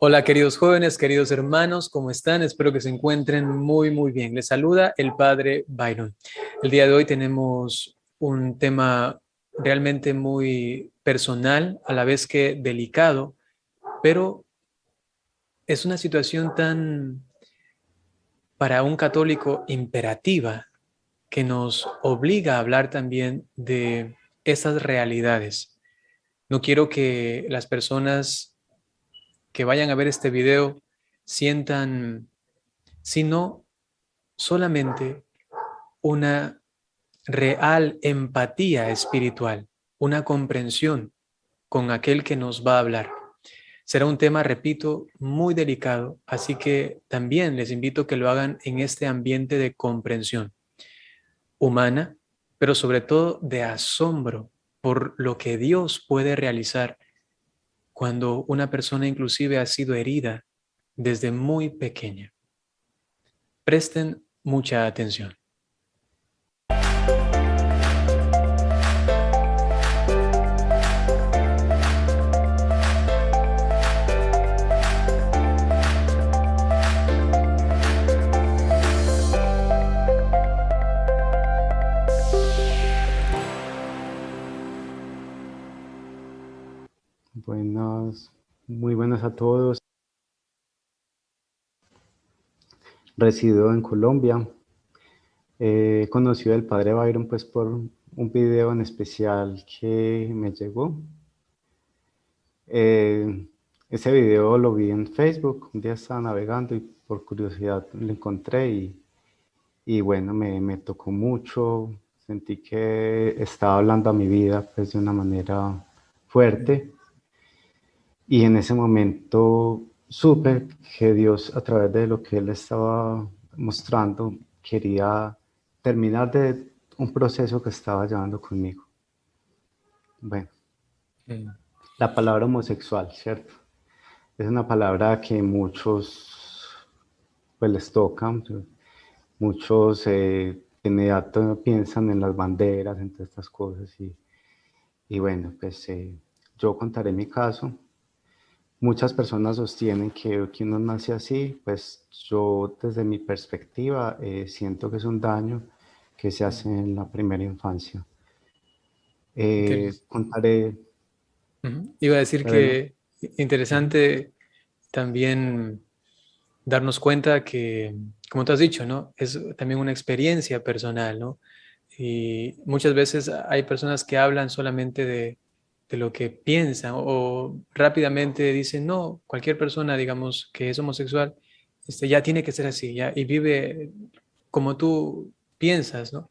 Hola queridos jóvenes, queridos hermanos, ¿cómo están? Espero que se encuentren muy bien. Les saluda el Padre Byron. El día de hoy tenemos un tema realmente muy personal, a la vez que delicado, pero es una situación tan, para un católico, imperativa, que nos obliga a hablar también de esas realidades. No quiero que las personas que vayan a ver este video sientan sino solamente una real empatía espiritual, una comprensión con aquel que nos va a hablar. Será un tema, repito, muy delicado, así que también les invito a que lo hagan en este ambiente de comprensión humana, pero sobre todo de asombro por lo que Dios puede realizar cuando una persona inclusive ha sido herida desde muy pequeña. Presten mucha atención. Muy buenas a todos. Resido en Colombia. He conocido al Padre Byron pues por un video en especial que me llegó. Ese video lo vi en Facebook, un día estaba navegando y por curiosidad lo encontré y bueno, me tocó mucho. Sentí que estaba hablando a mi vida pues de una manera fuerte. Y en ese momento supe que Dios, a través de lo que Él estaba mostrando, quería terminar de un proceso que estaba llevando conmigo. Bueno, la palabra homosexual, ¿cierto? Es una palabra que muchos pues les toca. Muchos de inmediato piensan en las banderas, en todas estas cosas. Y bueno, pues yo contaré mi caso. Muchas personas sostienen que uno nace así, pues yo desde mi perspectiva siento que es un daño que se hace en la primera infancia. Contaré. Iba a decir Adelante. que interesante también darnos cuenta que, como tú has dicho, ¿no? Es también una experiencia personal, ¿no? Y muchas veces hay personas que hablan solamente de lo que piensan o rápidamente dicen, no, cualquier persona, digamos, que es homosexual, ya tiene que ser así, ya, y vive como tú piensas, ¿no?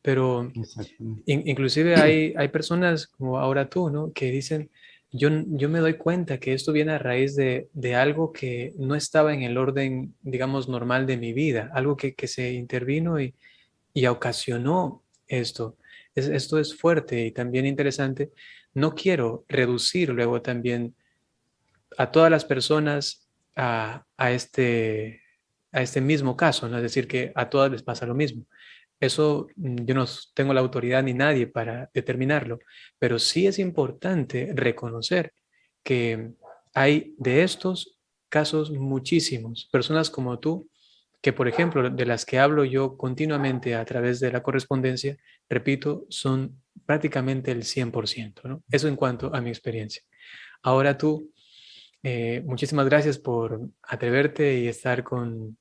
Pero Exactamente. inclusive hay personas como ahora tú, ¿no? Que dicen, yo me doy cuenta que esto viene a raíz de algo que no estaba en el orden, digamos, normal de mi vida, algo que se intervino y ocasionó esto. Esto es fuerte y también interesante. No quiero reducir luego también a todas las personas a este mismo caso, ¿no? Es decir, que a todas les pasa lo mismo. Eso yo no tengo la autoridad ni nadie para determinarlo, pero sí es importante reconocer que hay de estos casos muchísimos, personas como tú, que por ejemplo, de las que hablo yo continuamente a través de la correspondencia, repito, son prácticamente el 100%, ¿no? Eso en cuanto a mi experiencia. Ahora tú, muchísimas gracias por atreverte y estar con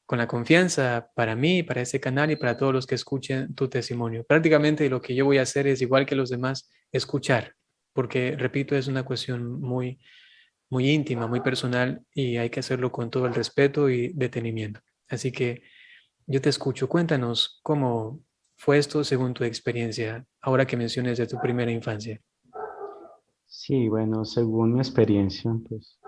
la confianza para mí, para este canal y para todos los que escuchen tu testimonio. Prácticamente lo que yo voy a hacer es, igual que los demás, escuchar, porque, repito, es una cuestión muy íntima, muy personal y hay que hacerlo con todo el respeto y detenimiento. Así que yo te escucho. Cuéntanos cómo fue esto según tu experiencia, ahora que menciones de tu primera infancia. Sí, bueno, según mi experiencia, pues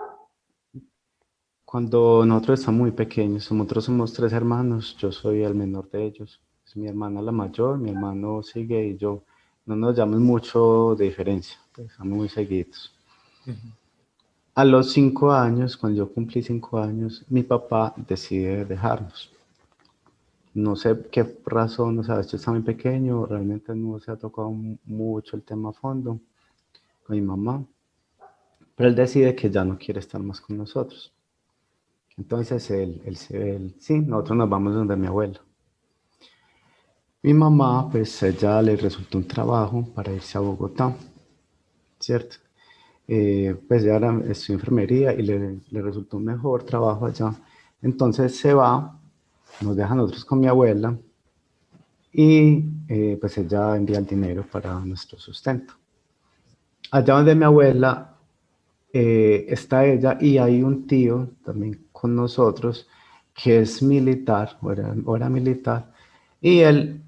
cuando nosotros estamos muy pequeños, nosotros somos tres hermanos, yo soy el menor de ellos. Es mi hermana la mayor, mi hermano sigue y yo. No nos llevamos mucho de diferencia, pues estamos muy seguidos. A los 5 años, cuando yo cumplí 5 años, mi papá decide dejarnos. No sé qué razón, o sea, esto está muy pequeño, realmente no se ha tocado mucho el tema a fondo con mi mamá. pero él decide que ya no quiere estar más con nosotros. Entonces sí, nosotros nos vamos donde mi abuela. Mi mamá, pues ella le resultó un trabajo para irse a Bogotá, ¿cierto? Pues ella estudió enfermería y le resultó un mejor trabajo allá. Entonces se va, nos deja a nosotros con mi abuela y pues ella envía el dinero para nuestro sustento. Allá donde mi abuela está ella y hay un tío también con nosotros que es militar, o era militar, y él,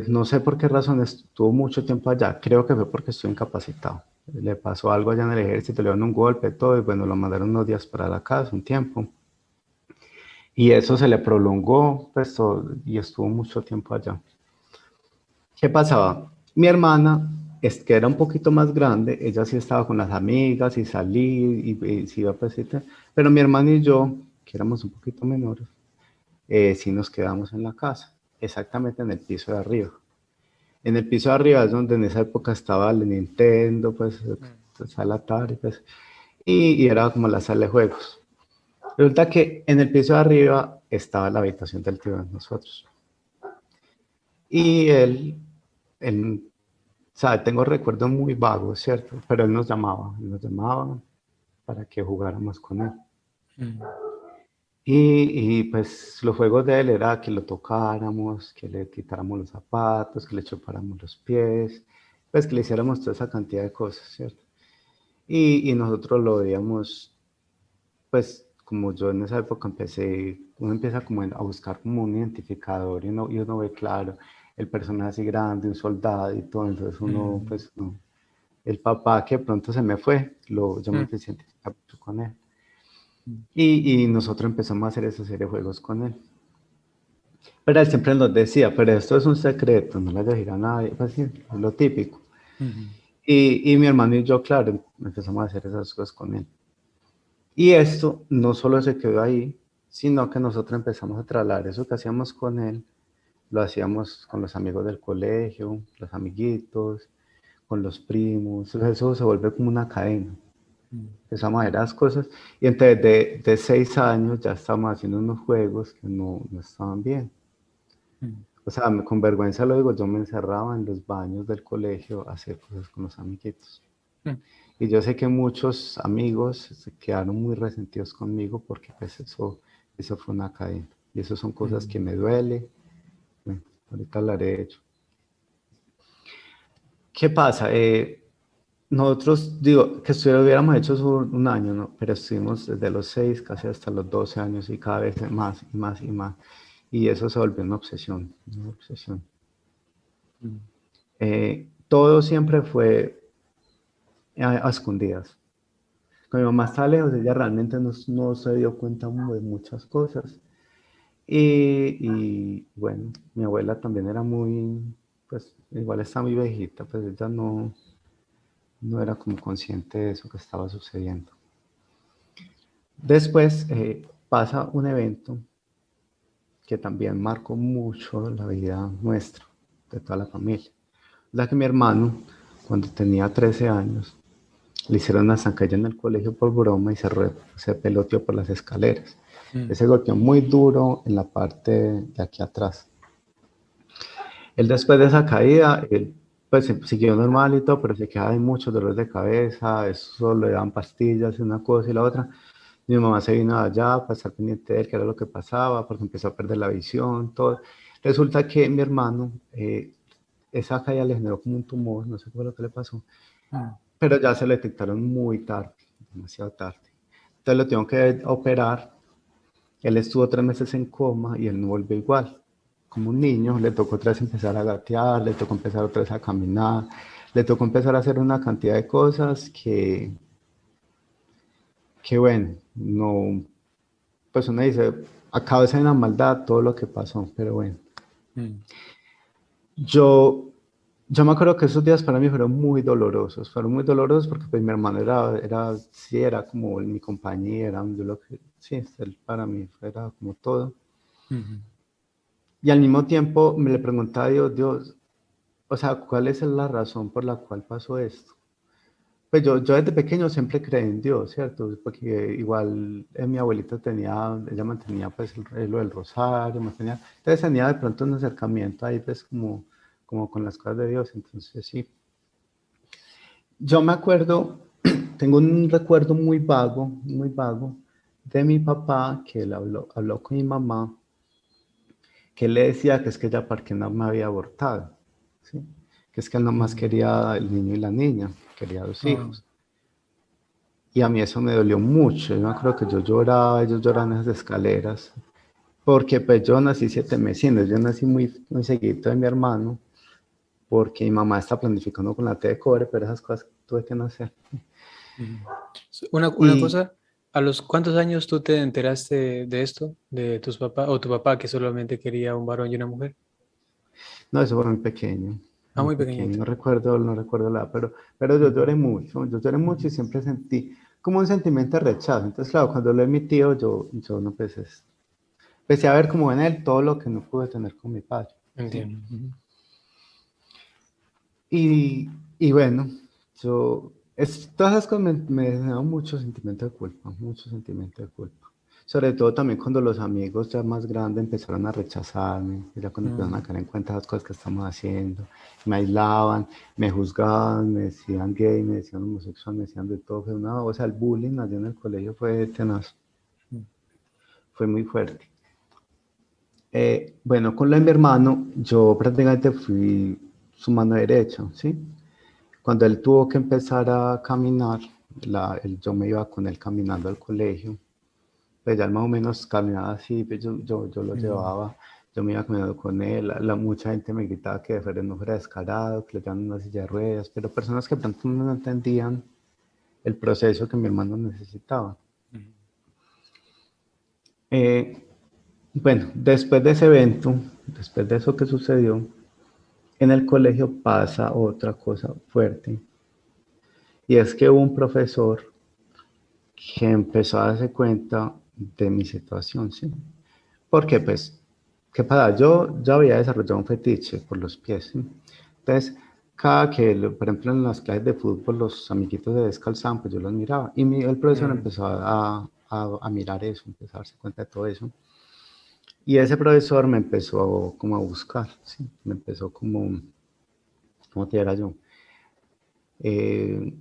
no sé por qué razón, estuvo mucho tiempo allá, creo que fue porque estuvo incapacitado. Le pasó algo allá en el ejército, le dieron un golpe, todo, y bueno, lo mandaron unos días para la casa, un tiempo. Y eso se le prolongó, pues, y estuvo mucho tiempo allá. ¿Qué pasaba? Mi hermana, que era un poquito más grande, ella sí estaba con las amigas y salía y se iba pues, pero mi hermana y yo, que éramos un poquito menores, sí nos quedamos en la casa, exactamente en el piso de arriba. En el piso de arriba es donde en esa época estaba el Nintendo, pues, sala Atari, pues, y era como la sala de juegos. Resulta que en el piso de arriba estaba la habitación del tío de nosotros. Y él, o sea, tengo recuerdos muy vagos, ¿cierto? Pero él nos llamaba para que jugáramos con él. Mm. Pues los juegos de él era que lo tocáramos, que le quitáramos los zapatos, que le chupáramos los pies, pues que le hiciéramos toda esa cantidad de cosas, ¿cierto? Y nosotros lo veíamos, pues como yo en esa época empecé, uno empieza como a buscar como un identificador y uno ve claro el personaje así grande, un soldado y todo, entonces uno, Mm. pues no. El papá que pronto se me fue, yo me Mm. empecé a identificar mucho con él. Mm. Y nosotros empezamos a hacer esa serie de juegos con él. Pero él siempre nos decía, pero esto es un secreto, no le vayas a decir a nadie, pues sí, es lo típico. Mm. Y mi hermano y yo, claro, empezamos a hacer esas cosas con él. Y esto no solo se quedó ahí, sino que nosotros empezamos a trasladar eso que hacíamos con él, lo hacíamos con los amigos del colegio, los amiguitos, con los primos, o sea, eso se vuelve como una cadena. Mm. Empezamos a ver las cosas y entonces de 6 años ya estábamos haciendo unos juegos que no estaban bien. Mm. O sea, con vergüenza lo digo, yo me encerraba en los baños del colegio a hacer cosas con los amiguitos. Mm. Y yo sé que muchos amigos se quedaron muy resentidos conmigo porque pues eso fue una cadena. Y eso son cosas que Mm. me duele. Bueno, ahorita hablaré de ello. ¿Qué pasa? Nosotros, digo, que hubiéramos hecho eso un año, ¿no? Pero estuvimos desde los 6 casi hasta los 12 años y cada vez más y más y más. Y eso se volvió una obsesión, una obsesión. Mm. Todo siempre fue a escondidas. Cuando mi mamá estaba lejos, ella realmente no se dio cuenta de muchas cosas. Y bueno, mi abuela también era muy, pues igual está muy viejita, pues ella no era como consciente de eso que estaba sucediendo. Después pasa un evento que también marcó mucho la vida nuestra, de toda la familia. La que mi hermano, cuando tenía 13 años, le hicieron una zancadilla en el colegio por broma y se peloteó por las escaleras. Mm. Ese golpeó muy duro en la parte de aquí atrás. Él después de esa caída, él pues siguió normal y todo, pero se quedaba en muchos dolores de cabeza, eso le daban pastillas, una cosa y la otra. Mi mamá se vino allá para estar pendiente de él, qué era lo que pasaba, porque empezó a perder la visión, todo. Resulta que mi hermano, esa caída le generó como un tumor, no sé qué fue lo que le pasó, Mm. pero ya se lo detectaron muy tarde, demasiado tarde. Entonces lo tuvieron que operar. Él estuvo 3 meses en coma y él no volvió igual. Como un niño, le tocó otra vez empezar a gatear, le tocó empezar otra vez a caminar, le tocó empezar a hacer una cantidad de cosas que bueno, no, pues uno dice, a causa de una maldad todo lo que pasó, pero bueno. Mm. Yo, yo me acuerdo que esos días para mí fueron muy dolorosos porque pues mi hermano sí, era como mi compañía, sí, él para mí era como todo. Mm. Y al mismo tiempo me le preguntaba a Dios, o sea, ¿cuál es la razón por la cual pasó esto? Pues yo desde pequeño siempre creí en Dios, ¿cierto? Porque igual mi abuelita ella mantenía pues lo del rosario, entonces tenía de pronto un acercamiento ahí pues como con las cosas de Dios, entonces sí. Yo me acuerdo, tengo un recuerdo muy vago de mi papá que él habló con mi mamá, que él le decía que es que ella para qué no me había abortado, ¿sí? Que es que él nomás Mm. quería el niño y la niña, quería dos Ah, hijos. Y a mí eso me dolió mucho. Yo me acuerdo que yo lloraba, ellos lloraban en esas escaleras, porque pues yo nací 7 meses, yo nací muy seguido de mi hermano, porque mi mamá está planificando con la T de cobre, pero esas cosas tuve que nacer. mm. Una Y cosa, ¿a los cuántos años tú te enteraste de esto, de tus papás, o tu papá que solamente quería un varón y una mujer? no, eso fue Ah, muy muy pequeño, pequeñito. no recuerdo la, pero yo lloré mucho y siempre sentí como un sentimiento de rechazo. Entonces, claro, cuando lo mi tío, yo no empecé a ver como en él todo lo que no pude tener con mi padre, ¿sí? Entiendo. Ujú. Y bueno, todas esas cosas me generaron mucho sentimiento de culpa, mucho sentimiento de culpa. Sobre todo también cuando los amigos ya más grandes empezaron a rechazarme, ya cuando empezaron a Mm. caer en cuenta de las cosas que estamos haciendo, me aislaban, me juzgaban, me decían gay, me decían homosexual, me decían de todo. O sea, el bullying allá en el colegio fue tenaz, Mm. fue muy fuerte. Bueno, con lo de mi hermano, yo prácticamente fui su mano derecha, ¿sí? Cuando él tuvo que empezar a caminar, yo me iba con él caminando al colegio, pues ya él más o menos caminaba así, pues yo lo Mm. llevaba, yo me iba caminando con él, mucha gente me gritaba que de fuera no fuera descarado, que le dieran una silla de ruedas, pero personas que de pronto no entendían el proceso que mi hermano necesitaba. Mm. Eh, bueno, después de ese evento, después de eso que sucedió, en el colegio pasa otra cosa fuerte, y es que hubo un profesor que empezó a darse cuenta de mi situación, ¿sí? Porque, pues, ¿qué pasa? Yo ya había desarrollado un fetiche por los pies, ¿sí? Entonces, cada que, por ejemplo, en las clases de fútbol, los amiguitos de descalzaban, pues yo los miraba. Y el profesor Mm. empezó a mirar eso, empezó a darse cuenta de todo eso. Y ese profesor me empezó como a buscar, ¿sí? Me empezó como, ¿cómo te diera yo? Eh,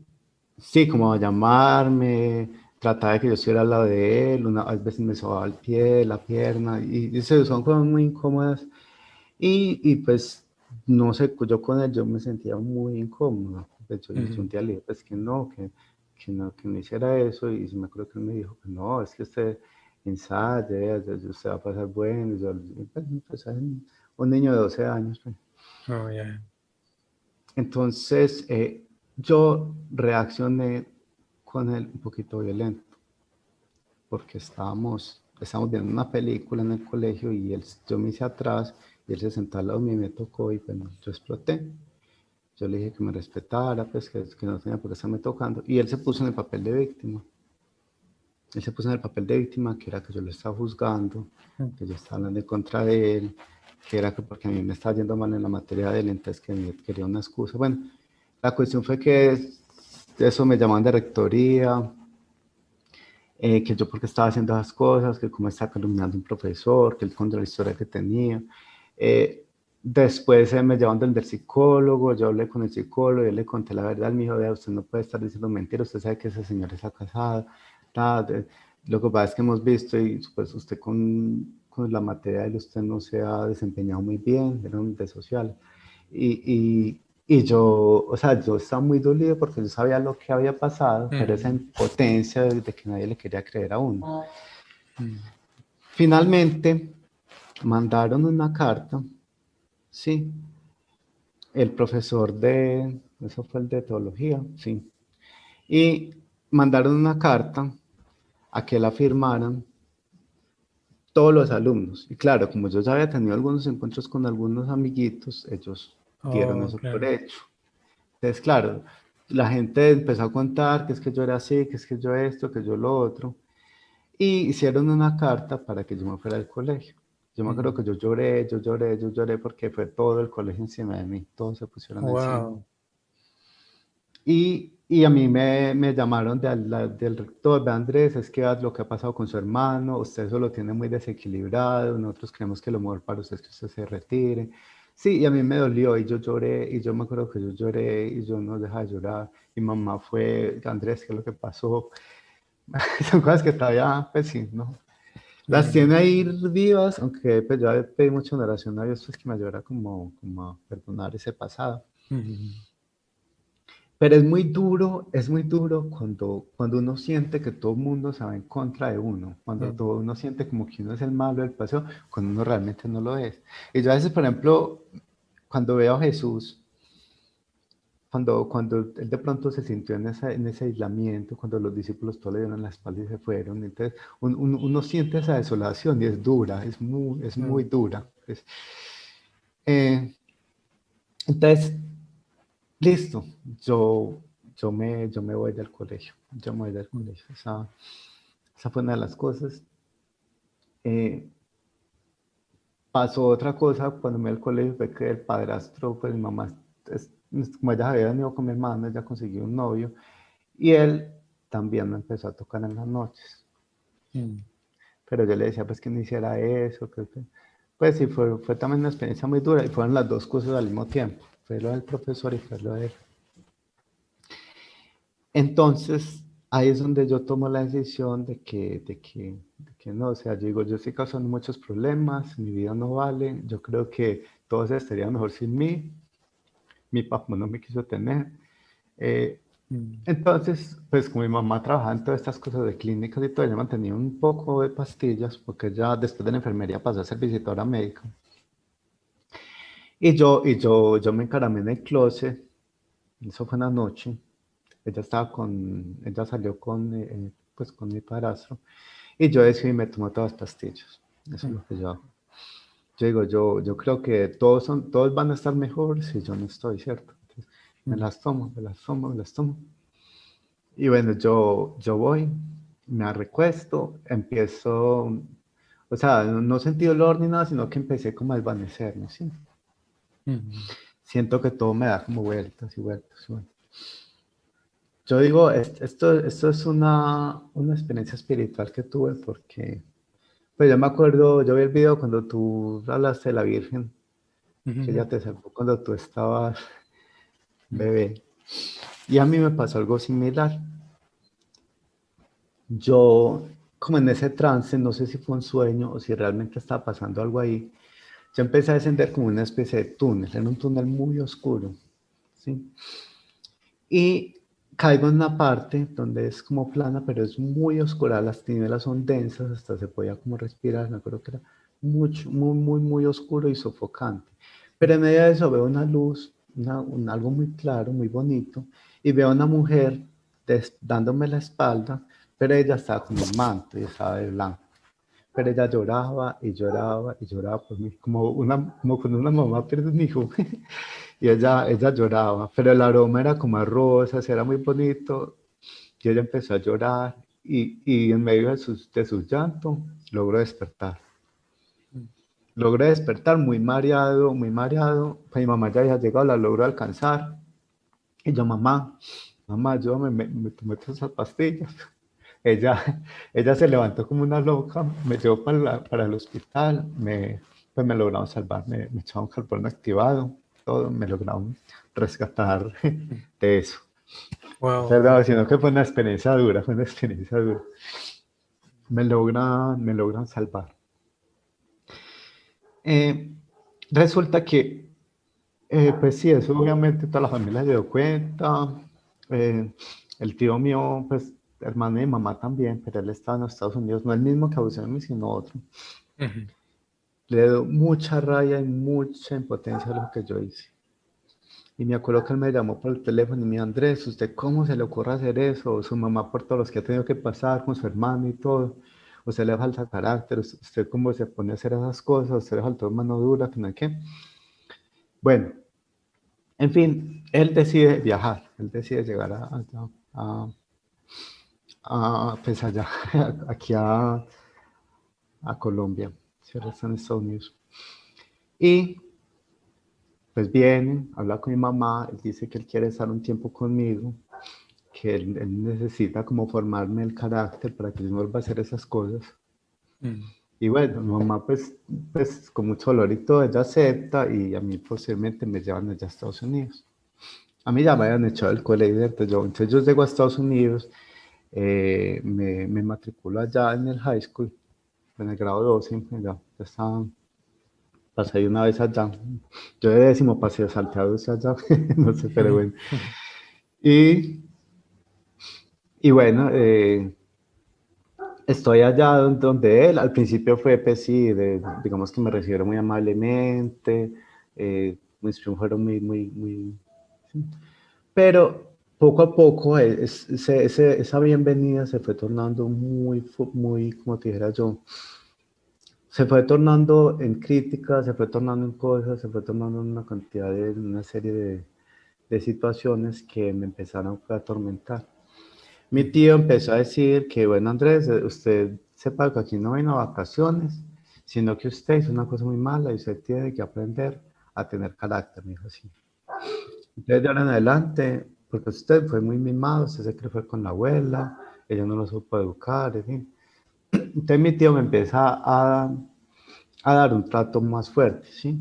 Sí, como a llamarme, trataba de que yo estuviera al lado de él, a veces me sobaba el pie, la pierna, y son cosas muy incómodas. Y pues, no sé, yo con él yo me sentía muy incómodo. De hecho, yo un Mm. día le dije, pues que no, que no hiciera eso, y me acuerdo que él me dijo, que no, es que usted ensaye, usted va a pasar bueno. Pues, un niño de 12 años, pues. Oh, ya. Entonces, yo reaccioné con él un poquito violento, porque estábamos viendo una película en el colegio y yo me hice atrás y él se sentó al lado mío y me tocó y bueno, yo exploté. Yo le dije que me respetara, pues que no tenía por qué estarme tocando. Y él se puso en el papel de víctima. Él se puso en el papel de víctima, que era que yo lo estaba juzgando, Mm. que yo estaba hablando en contra de él, que era que porque a mí me estaba yendo mal en la materia de él, entonces que me quería una excusa. Bueno, la cuestión fue que eso me llamaban de rectoría, que yo porque estaba haciendo esas cosas, que cómo estaba calumniando a un profesor, que él contra la historia que tenía. Eh, Después me llevaron del psicólogo, yo hablé con el psicólogo, yo le conté la verdad, me dijo, vea, usted no puede estar diciendo mentiras, usted sabe que ese señor está casado. Lo que pasa es que hemos visto y pues usted con la materia de él, usted no se ha desempeñado muy bien, era un de social. Y yo, o sea, yo estaba muy dolido porque yo sabía lo que había pasado, pero esa Mm. impotencia de que nadie le quería creer a uno. Mm. Finalmente, mandaron una carta, sí, el profesor eso fue el de teología, sí, y mandaron una carta a que la firmaran todos los alumnos. Y claro, como yo ya había tenido algunos encuentros con algunos amiguitos, ellos dieron Oh, eso por claro. hecho. Entonces, claro, la gente empezó a contar que es que yo era así, que es que yo esto, que yo lo otro, y hicieron una carta para que yo me fuera del colegio. Yo me acuerdo Mm. que yo lloré, yo lloré, yo lloré porque fue todo el colegio encima de mí, todos se pusieron encima. Wow. Y a mí me llamaron del rector, de Andrés, es que lo que ha pasado con su hermano, usted eso lo tiene muy desequilibrado, nosotros creemos que lo mejor para usted es que usted se retire. Sí, y a mí me dolió y yo lloré, y yo me acuerdo que yo lloré y yo no dejaba de llorar. Mi mamá fue, Andrés, ¿qué es lo que pasó? Son cosas que todavía, pues sí, ¿no? Las Mm, tiene ahí vivas, aunque pues yo pedí mucho en oración a Dios, pues que me ayudara como a perdonar ese pasado. mm, Pero es muy duro cuando uno siente que todo el mundo se va en contra de uno, cuando mm, todo uno siente como que uno es el malo del paseo, cuando uno realmente no lo es. Y yo a veces, por ejemplo, cuando veo a Jesús, cuando él de pronto se sintió en ese aislamiento, cuando los discípulos todos le dieron la espalda y se fueron, entonces uno siente esa desolación y es dura, es muy mm, dura. Eh, entonces, listo, yo, yo me voy del colegio, yo me voy del mm, colegio. Esa fue una de las cosas. Eh, Pasó otra cosa cuando me voy al colegio, fue que el padrastro, pues mi mamá, como ella había venido con mi hermano, ella consiguió un novio y él también me empezó a tocar en las noches. mm. Pero yo le decía pues que no hiciera eso, pues sí, fue también una experiencia muy dura y fueron las dos cosas al mismo tiempo. Fue lo del profesor y fue lo de él. Entonces, ahí es donde yo tomo la decisión de que no, o sea, yo digo, yo estoy causando muchos problemas, mi vida no vale, yo creo que todo estaría mejor sin mí, mi papá no me quiso tener. Eh, Mm, entonces, pues como mi mamá trabajaba en todas estas cosas de clínicas y todo, ella mantenía un poco de pastillas, porque ella después de la enfermería pasó a ser visitora médica. Yo me encaramé en el closet, eso fue una noche, ella salió pues con mi padrastro, y yo decidí me tomo todas las pastillas, eso es mm, lo que yo hago. Yo digo, yo creo que todos van a estar mejor si yo no estoy, ¿cierto? Entonces, me mm, las tomo, me las tomo, me las tomo. Y bueno, yo voy, me recuesto, empiezo, o sea, no sentí dolor ni nada, sino que empecé como a desvanecerme, ¿sí? mm, Siento que todo me da como vueltas y vueltas y vueltas. Yo digo, esto es una experiencia espiritual que tuve porque, pues yo me acuerdo, yo vi el video cuando tú hablaste de la Virgen, que ella mm, te salvó cuando tú estabas mm, bebé. Y a mí me pasó algo similar. Yo, como en ese trance, no sé si fue un sueño o si realmente estaba pasando algo ahí, yo empecé a descender como una especie de túnel, en un túnel muy oscuro, ¿sí? Y caigo en una parte donde es como plana, pero es muy oscura, las tinieblas son densas, hasta se podía como respirar, me acuerdo que era muy oscuro y sofocante. Pero en medio de eso veo una luz, algo muy claro, muy bonito, y veo a una mujer dándome la espalda, pero ella estaba con un manto y estaba de blanco. Pero ella lloraba y lloraba y lloraba por mí, como cuando una mamá pierde un hijo. Y ella lloraba, pero el aroma era como a rosas, era muy bonito. Y ella empezó a llorar y en medio de su llanto logró despertar. mm, Logré despertar muy mareado, muy mareado. Pues mi mamá ya había llegado, la logró alcanzar. Y yo, mamá, ayúdame, me tomé todas esas pastillas. Ella se levantó como una loca, me llevó para el hospital, pues me lograron salvar, me echaron carbono activado, todo, me lograron rescatar mm. de eso. Wow, Perdón, wow. sino que fue una experiencia dura, fue una experiencia dura. Me logran salvar. Eh, Resulta que, pues sí, eso obviamente toda la familia se dio cuenta. Eh, el tío mío, pues hermano de mi mamá también, pero él estaba en los Estados Unidos, no el mismo que abusó de mí, sino otro. Ujú, Le dio mucha rabia y mucha impotencia a lo que yo hice. Y me acuerdo que él me llamó por el teléfono y me dijo, Andrés, ¿usted cómo se le ocurre hacer eso? Su mamá por todos los que ha tenido que pasar con su hermano y todo. Usted le falta carácter, usted cómo se pone a hacer esas cosas, usted le faltó mano dura, que no hay qué. Bueno, en fin, él decide viajar, él decide llegar a, pues allá, aquí a Colombia, si ahora está en Estados Unidos. Y pues viene, habla con mi mamá, él dice que él quiere estar un tiempo conmigo, que él necesita como formarme el carácter para que yo no vuelva a hacer esas cosas. Mm. Y bueno, mi mamá pues con mucho dolor y todo, ella acepta y a mí posiblemente me llevan allá a Estados Unidos. A mí ya me habían echado del colegio, entonces yo llego a Estados Unidos, me matriculo allá en el high school, en el grado 12, ya estaba, pasé ahí una vez allá. Yo de décimo pasé salteado allá, no sé, pero bueno. Y, y bueno, estoy allá donde él, al principio fue, pues sí, digamos que me recibieron muy amablemente, mis primos fueron muy, sí. Pero poco a poco esa bienvenida se fue tornando muy, como te dijera yo, se fue tornando en críticas, se fue tornando en cosas, se fue tornando en una cantidad una serie de situaciones que me empezaron a atormentar. Mi Mm. tío empezó a decir que, bueno, Andrés, usted sepa que aquí no vino a vacaciones, sino que usted hizo una cosa muy mala y usted tiene que aprender a tener carácter, me dijo así. Entonces, de ahora en adelante, porque usted fue muy mimado, usted se cree fue con la abuela, ella no lo supo educar, en fin. Entonces mi tío me empieza a dar un trato más fuerte, ¿sí?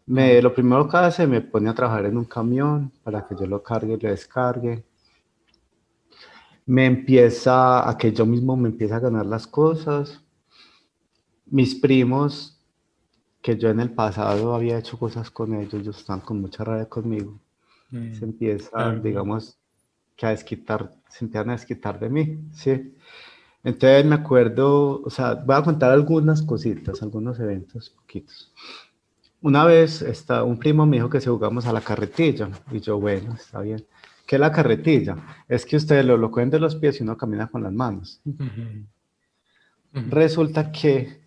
Mm. Lo primero que hace, me pone a trabajar en un camión para que yo lo cargue y lo descargue. Me empieza a que yo mismo me empiece a ganar las cosas. Mis primos, que yo en el pasado había hecho cosas con ellos están con mucha rabia conmigo. Se Mm. empiezan, Claro, claro. digamos, que a desquitar, se empiezan a desquitar de mí, ¿sí? Entonces me acuerdo, o sea, voy a contar algunas cositas, algunos eventos, poquitos. Una vez un primo me dijo que se jugamos a la carretilla, y yo, bueno, está bien. ¿Qué es la carretilla? Es que ustedes lo cogen de los pies y uno camina con las manos. Ujú. Ujú. Resulta que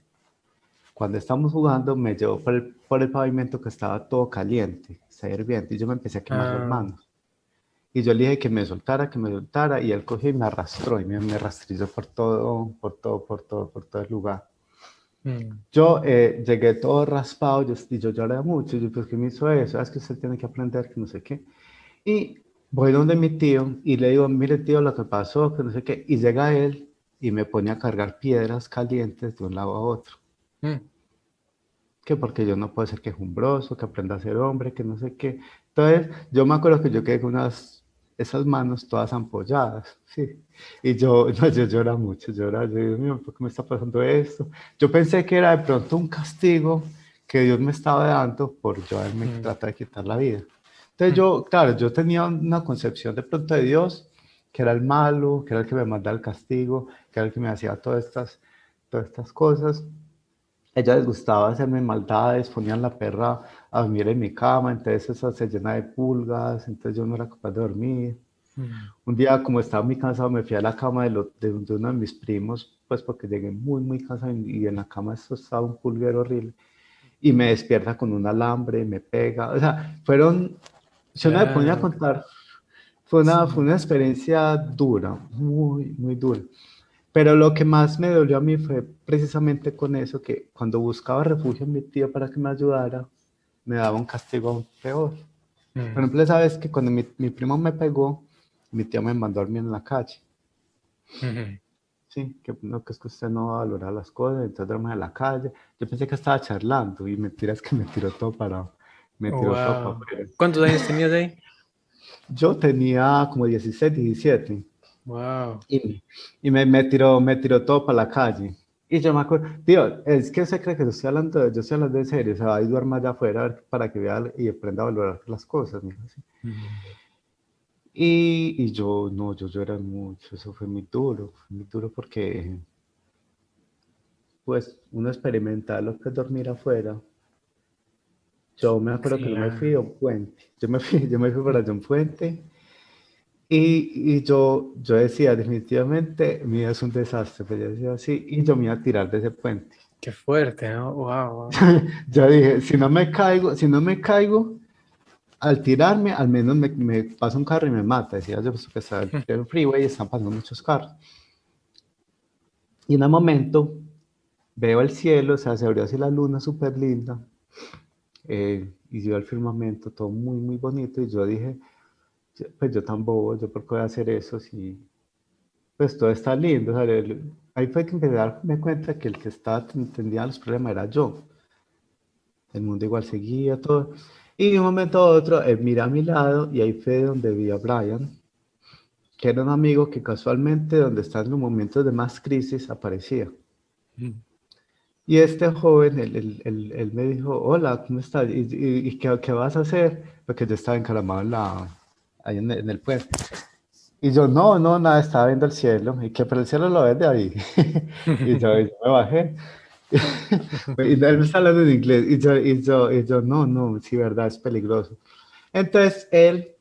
cuando estamos jugando me llevó por el pavimento que estaba todo caliente, estaba hirviendo, y yo me empecé a quemar las Ah, manos. Y yo le dije que me soltara, y él cogió y me arrastró, y me rastrilló por todo el lugar. mm. Yo llegué todo raspado, y yo lloré mucho, y yo, pues, ¿qué me hizo eso? Es que usted tiene que aprender, que no sé qué. Y voy donde mi tío, y le digo, mire tío, lo que pasó, que no sé qué, y llega él, y me pone a cargar piedras calientes de un lado a otro. Mm. Que porque yo no puedo ser quejumbroso, que aprenda a ser hombre, que no sé qué. Entonces, yo me acuerdo que yo quedé con esas manos todas ampolladas, sí. Y yo, no, yo lloraba mucho, lloraba, yo, Dios mío, ¿por qué me está pasando esto? Yo pensé que era de pronto un castigo que Dios me estaba dando por yo haberme Mm. tratado de quitar la vida. Entonces Mm. yo, claro, yo tenía una concepción de pronto de Dios, que era el malo, que era el que me mandaba el castigo, que era el que me hacía todas estas cosas. A ellas les gustaba hacerme maldades, ponían la perra a dormir en mi cama, entonces eso se llena de pulgas, entonces yo no era capaz de dormir. Mm. Un día, como estaba muy cansado, me fui a la cama de uno de mis primos, pues porque llegué muy cansado, y en la cama esto estaba un pulguero horrible, y me despierta con un alambre, me pega, o sea, si uno me ponía a Claro. contar, fue una Sí. experiencia dura, muy dura. Pero lo que más me dolió a mí fue precisamente con eso, que cuando buscaba refugio en mi tío para que me ayudara, me daba un castigo aún peor. Por Mm. ejemplo, esa vez que cuando mi primo me pegó, mi tío me mandó a dormir en la calle. Ujú. Sí, que no, que es que usted no va a valorar las cosas, entonces duerme en la calle. Yo pensé que estaba charlando, y mentira es que me tiró todo para Wow. afuera. ¿Cuántos años tenías ahí? Yo tenía como 16, 17. Wow. Y me tiró todo para la calle. Y yo me acuerdo, tío, es que se cree que yo estoy hablando de serio, o sea, ahí duerma allá afuera, a ver, para que vea y aprenda a valorar las cosas, mijo, así. Mm. Y yo, no, yo lloré mucho, eso fue muy duro porque, pues, uno experimenta lo que es dormir afuera. Yo me acuerdo que yo me fui a Claro. un puente, yo me fui para allá a un puente, y yo decía, definitivamente, mi vida es un desastre, pero yo decía así, y yo me iba a tirar de ese puente. Qué fuerte, ¿no? Wow, wow. Ya dije, si no me caigo, al tirarme, al menos me pasa un carro y me mata. Decía yo, pues, que está el freeway y están pasando muchos carros. Y en un momento veo el cielo, o sea, se abrió así la luna súper linda. y dio el firmamento, todo muy, muy bonito, y yo dije, pues yo tan bobo, yo por qué voy a hacer eso si pues todo está lindo. O sea, ahí fue que empecé a darme cuenta que el que estaba tendría los problemas era yo. El mundo igual seguía todo. Y de un momento a otro, él mira a mi lado y ahí fue donde vi a Brian, que era un amigo que casualmente donde está en los momentos de más crisis aparecía. Mm. Y este joven, él me dijo, hola, ¿cómo estás? ¿Y qué vas a hacer? Porque yo estaba encaramado ahí en el puente. Y yo, no, nada, estaba viendo el cielo. Y que, pero el cielo lo ves de ahí. Y yo me bajé. Y él me está hablando en inglés. Y yo, no, sí, verdad, es peligroso. Entonces él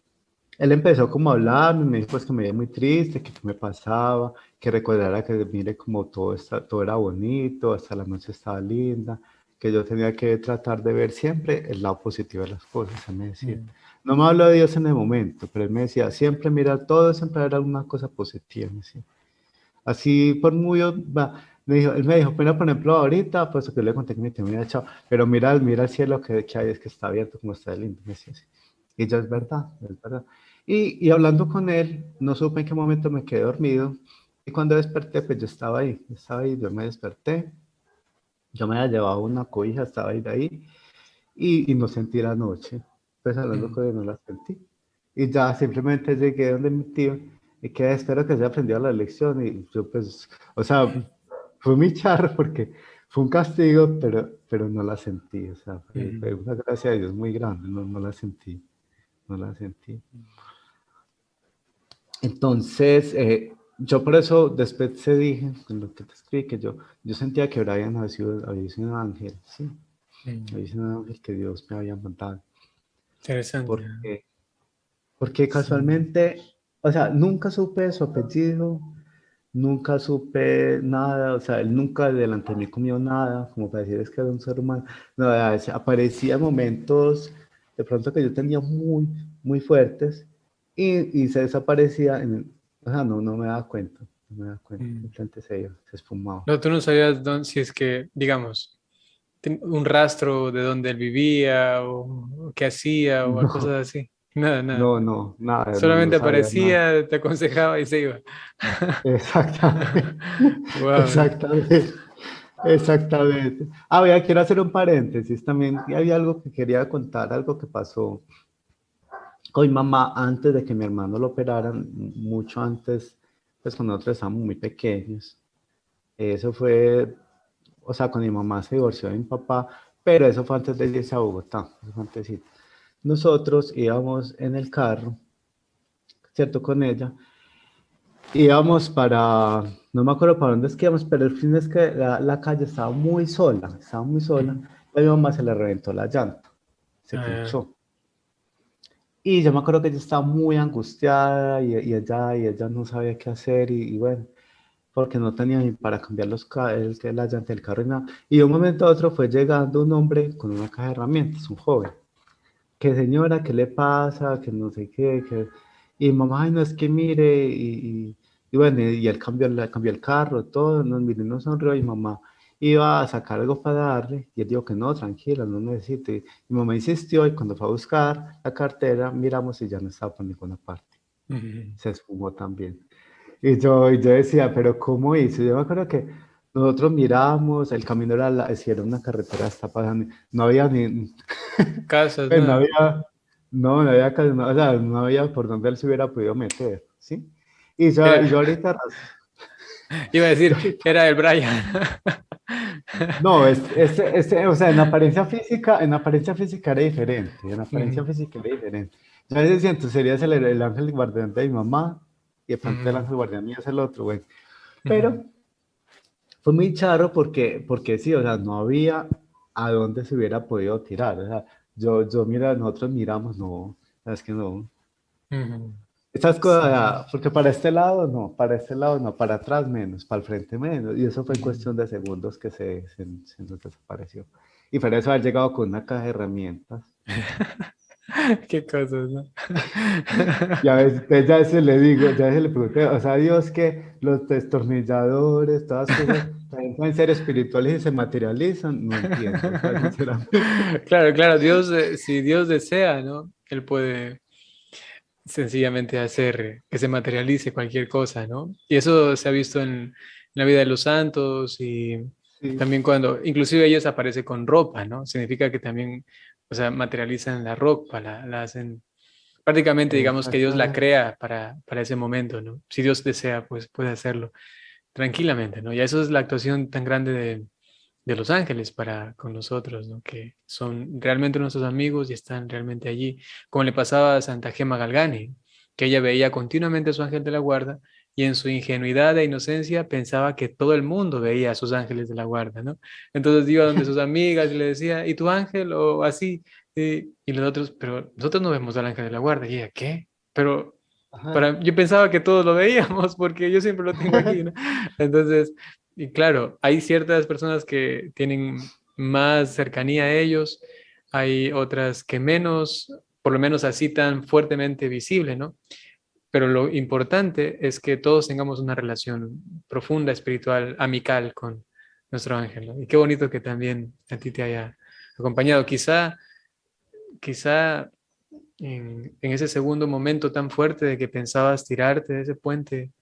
empezó como a hablarme, me dijo pues que me veía muy triste, que qué me pasaba, que recordara que mire como todo era bonito, hasta la noche estaba linda, que yo tenía que tratar de ver siempre el lado positivo de las cosas, él me decía. Mm. No me habló de Dios en el momento, pero él me decía, siempre mira todo, siempre era una cosa positiva, me decía. Así por muy, él me dijo, bueno, por ejemplo, ahorita, pues que yo le conté que mi tía me había echado, pero mira el cielo que hay, es que está abierto, como está lindo, me decía así. Y yo, es verdad, es verdad. Y hablando con él, no supe en qué momento me quedé dormido, y cuando desperté, pues yo estaba ahí, yo me desperté, yo me había llevado una cobija, estaba ahí, y no sentí la noche, pues hablando Mm. con él, no la sentí. Y ya simplemente llegué donde mi tío, y que espero que se haya aprendido la lección, y yo pues, o sea, fue muy charro porque fue un castigo, pero no la sentí, o sea, fue Mm. una gracia de Dios muy grande, no la sentí, no la sentí. Entonces, yo por eso después se dije, con lo que te escribí, que yo sentía que Brian había sido un ángel, sí, Mm. había sido un ángel que Dios me había mandado, Interesante. porque, porque Sí. casualmente, o sea, nunca supe su apellido, nunca supe nada, o sea, él nunca delante de mí comió nada, como para decir es que era un ser humano. No, aparecía en momentos de pronto que yo tenía muy, muy fuertes y se desaparecía, o sea, no me daba cuenta, no me daba cuenta, Mm. simplemente se iba, se esfumaba. No, tú no sabías si es que, digamos, un rastro de dónde él vivía o qué hacía o No, cosas así. Nada, nada. nada, no Solamente sabía nada. aparecía, te aconsejaba y se iba. Exactamente, Wow. exactamente. Exactamente. Quiero hacer un paréntesis también. Y había algo que quería contar, algo que pasó con mi mamá antes de que mi hermano lo operaran, mucho antes, pues cuando nosotros estábamos muy pequeños. Eso fue, o sea, cuando mi mamá se divorció de mi papá, pero eso fue antes de irse a Bogotá, eso fue antes. Nosotros íbamos en el carro, ¿cierto? Con ella. Íbamos para, no me acuerdo para dónde es que íbamos, pero el fin es que la calle estaba muy sola. Ujú. Y a mi mamá se le reventó la llanta, se Ah, pinchó. Y yo me acuerdo que ella estaba muy angustiada y ella no sabía qué hacer y bueno, porque no tenía ni para cambiar la llanta del carro y nada. Y de un momento a otro fue llegando un hombre con una caja de herramientas, un joven. Que señora, ¿qué le pasa? Que no sé qué. Y mamá, ay, no es que mire. Y bueno, y él cambió el carro, todo, nos miró y nos sonrió. Y mamá iba a sacar algo para darle. Y él dijo que no, tranquila, no necesito. Y mi mamá insistió. Y cuando fue a buscar la cartera, miramos y ya no estaba por ninguna parte. ujú. Se esfumó también. Y yo decía, pero ¿cómo hizo? Yo me acuerdo que nosotros miramos, el camino era, si era una carretera, está pasando, no había ni, Casas, pues no nada. había, no había, o sea, no había por donde él se hubiera podido meter, ¿sí? Y yo Era, ahorita, iba a yo decir, ahorita- era el Brian. no, o sea, en apariencia física era diferente, en apariencia Ujú, física era diferente. Yo a veces siento, serías el ángel guardián de mi mamá, y de pronto el ujú, ángel guardián mío es el otro, güey. ujú. Pero fue muy charro porque sí, o sea, no había a dónde se hubiera podido tirar, o sea, mira, nosotros miramos, no, es que no. Ujú. Estas cosas, Sí. porque para este lado no, para atrás menos, para el frente menos, y eso fue Ujú. cuestión de segundos que se nos desapareció. Y para eso haber llegado con una caja de herramientas. Qué cosas, ¿no? Y a veces, pues, ya a veces le digo, ya a veces le pregunté, o sea, Dios, que los destornilladores, todas las cosas, también pueden ser espirituales y se materializan, no entiendo, o sea, sinceramente. Claro, claro, Dios, si Dios desea, ¿no? Él puede sencillamente hacer que se materialice cualquier cosa, ¿no? Y eso se ha visto en la vida de los santos y Sí, también cuando, inclusive ellos aparecen con ropa, ¿no? Significa que también, o sea, materializan la ropa, la hacen, prácticamente digamos que Dios la exactamente. crea para ese momento, ¿no? Si Dios desea, pues puede hacerlo tranquilamente, ¿no? Y eso es la actuación tan grande de los ángeles para con nosotros, ¿no? Que son realmente nuestros amigos y están realmente allí, como le pasaba a Santa Gema Galgani, que ella veía continuamente a su ángel de la guarda y en su ingenuidad e inocencia pensaba que todo el mundo veía a sus ángeles de la guarda, ¿no? Entonces iba donde sus amigas y le decía, ¿y tu ángel? O así, y los otros, pero nosotros no vemos al ángel de la guarda. Y ella, ¿qué? Pero Ajá. yo pensaba que todos lo veíamos porque yo siempre lo tengo aquí, ¿no? Entonces, y claro, hay ciertas personas que tienen más cercanía a ellos, hay otras que menos, por lo menos así tan fuertemente visible, ¿no? Pero lo importante es que todos tengamos una relación profunda, espiritual, amical con nuestro ángel, ¿no? Y qué bonito que también a ti te haya acompañado. Quizá en ese segundo momento tan fuerte de que pensabas tirarte de ese puente,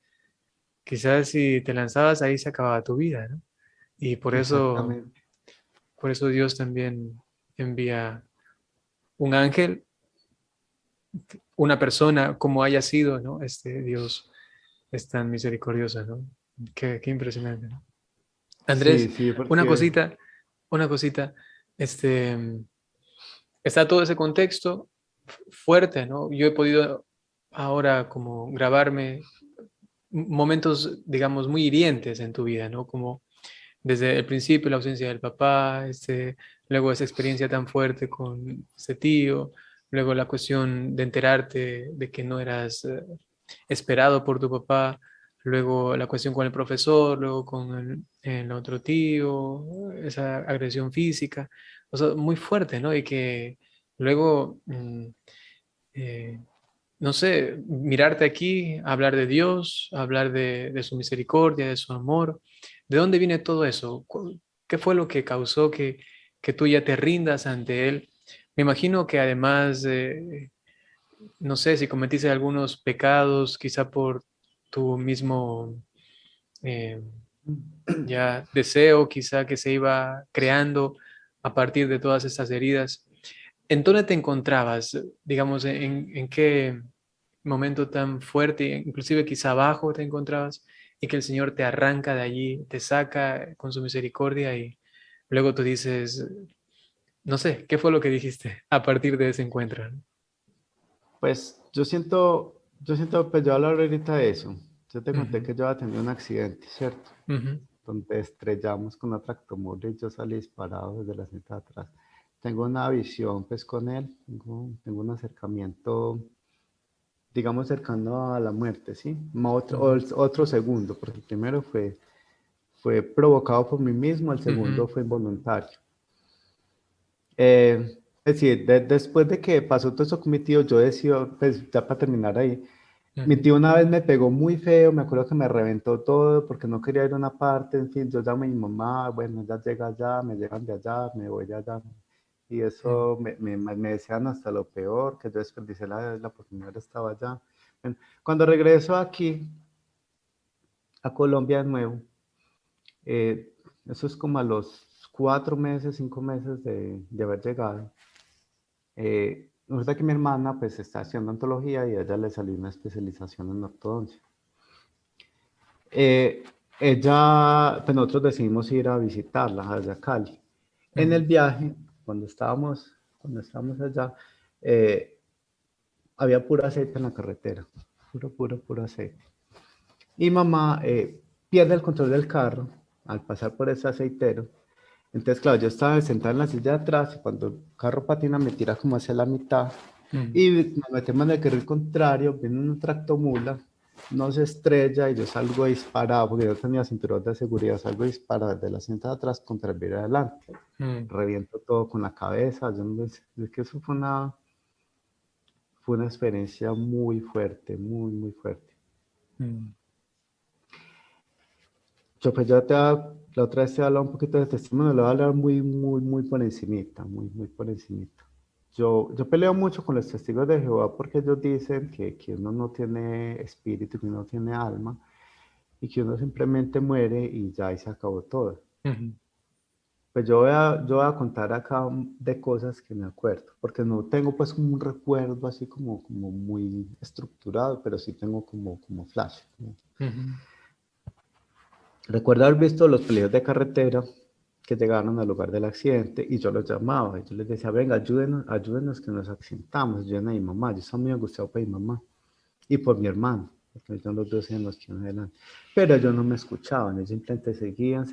quizás si te lanzabas ahí se acababa tu vida, ¿no? Y Exactamente. por eso Dios también envía un ángel, una persona, como haya sido, ¿no? Este Dios es tan misericordioso, ¿no? Qué impresionante, ¿no? Sí, Andrés, sí, una porque cosita, una cosita, este, está todo ese contexto fuerte, ¿no? Yo he podido ahora como grabarme momentos, digamos, muy hirientes en tu vida, ¿no? Como desde el principio la ausencia del papá, luego esa experiencia tan fuerte con ese tío, luego la cuestión de enterarte de que no eras esperado por tu papá, luego la cuestión con el profesor, luego con el otro tío, esa agresión física, o sea, muy fuerte, ¿no? Y que luego eh, no sé, mirarte aquí, hablar de Dios, hablar de su misericordia, de su amor. ¿De dónde viene todo eso? ¿Qué fue lo que causó que tú ya te rindas ante Él? Me imagino que además, no sé, si cometiste algunos pecados, quizá por tu mismo eh, ya deseo, quizá que se iba creando a partir de todas estas heridas. ¿En dónde te encontrabas? Digamos, en qué momento tan fuerte, inclusive quizá abajo te encontrabas, y que el Señor te arranca de allí, te saca con su misericordia y luego tú dices, no sé, ¿qué fue lo que dijiste a partir de ese encuentro? ¿No? pues yo siento, pues yo hablo ahorita de eso. Yo te conté Ujú, que yo había tenido un accidente, ¿cierto? ujú, Donde estrellamos con una tractomula y yo salí disparado desde la cinta de atrás. Tengo una visión pues con él, tengo un acercamiento, digamos, cercano a la muerte, ¿sí? ujú, Otro segundo, porque el primero fue provocado por mí mismo, el segundo ujú, fue involuntario. Es decir, después de que pasó todo eso con mi tío, yo decido, pues ya para terminar ahí, mi ujú, tío una vez me pegó muy feo, me acuerdo que me reventó todo porque no quería ir a una parte, en fin, yo llamo a mi mamá, bueno, ya llega allá, me llevan de allá, me voy de allá. Y ujú, eso me decían hasta lo peor, que yo desperdicié la oportunidad de estar allá. Bueno, cuando regreso aquí, a Colombia de nuevo, eh, eso es como a los 4 meses, 5 meses de haber llegado. Resulta que mi hermana pues está haciendo ontología y a ella le salió una especialización en ortodoncia. Eh, pues nosotros decidimos ir a visitarla allá a Cali. En el ujú, viaje, cuando estábamos allá, eh, había puro aceite en la carretera, puro aceite. Y mamá pierde el control del carro al pasar por ese aceitero. Entonces, claro, yo estaba sentado en la silla de atrás y cuando el carro patina me tira como hacia la mitad ujú, y nos metemos en el carril contrario, viene una tractomula, no se estrella y yo salgo disparado porque yo tenía cinturón de seguridad, salgo disparado desde la cinta de atrás contra el vidrio de adelante. ujú. Reviento todo con la cabeza, yo no sé, es que eso fue una, fue una experiencia muy fuerte, muy, muy fuerte. Mm. Yo pues la otra vez te hablaba un poquito de testimonio, lo voy a hablar muy, muy, muy por encimita, muy, muy por encimita. Yo peleo mucho con los testigos de Jehová porque ellos dicen que uno no tiene espíritu, que uno no tiene alma y que uno simplemente muere y ya y se acabó todo. Ujú. Pues yo voy a contar acá de cosas que me acuerdo, porque no tengo pues como un recuerdo así como muy estructurado, pero sí tengo como flash, ¿no? Ujú. Recuerdo haber visto los peleos de carretera que llegaron al lugar del accidente y yo los llamaba y yo les decía, venga, ayúdenos, ayúdenos que nos accidentamos, ayuden a mi mamá, yo estaba muy angustiado por mi mamá y por mi hermano, porque ellos los dos en los que iban adelante, pero ellos no me escuchaban, ellos simplemente seguían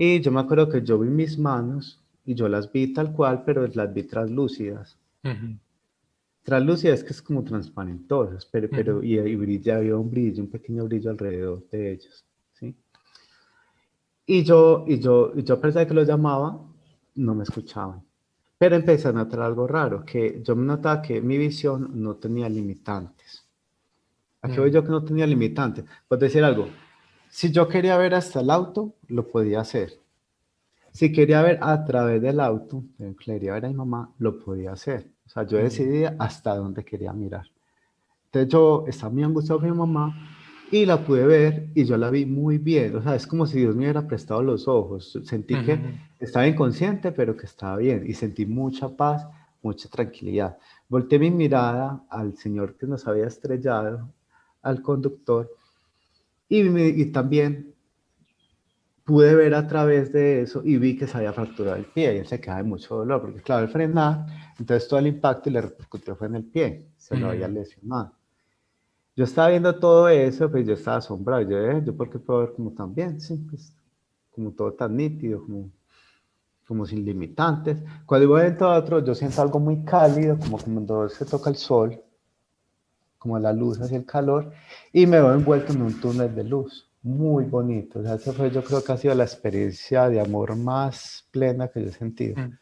y yo me acuerdo que yo vi mis manos y yo las vi tal cual, pero las vi translúcidas. Ujú. Translúcidas es que es como transparentosas, Ujú. y brilla, había un brillo, un pequeño brillo alrededor de ellos, ¿sí? Y yo a pesar de que los llamaba, no me escuchaban. Pero empecé a notar algo raro, que yo me notaba que mi visión no tenía limitantes. ¿A qué voy Mm. yo que no tenía limitantes? Pues decir algo, si yo quería ver hasta el auto, lo podía hacer. Si quería ver a través del auto, quería ver a mi mamá, lo podía hacer. O sea, yo Mm. decidía hasta dónde quería mirar. Entonces yo estaba muy angustiado por mi mamá y la pude ver y yo la vi muy bien. O sea, es como si Dios me hubiera prestado los ojos. Sentí que Ujú. estaba inconsciente, pero que estaba bien y sentí mucha paz, mucha tranquilidad. Volté mi mirada al señor que nos había estrellado, al conductor, y también pude ver a través de eso y vi que se había fracturado el pie y él se quedaba de mucho dolor porque claro, el frenar, entonces todo el impacto le repercutió fue en el pie, se lo había Mm. lesionado. Yo estaba viendo todo eso, pues yo estaba asombrado. Yo ¿por qué puedo ver como tan bien? Sí, pues como todo tan nítido, como sin limitantes. Cuando voy dentro de otro, yo siento algo muy cálido, como cuando se toca el sol, como la luz hacia el calor, y me veo envuelto en un túnel de luz. Muy bonito. O sea, esa fue, yo creo que ha sido la experiencia de amor más plena que yo he sentido. Mm.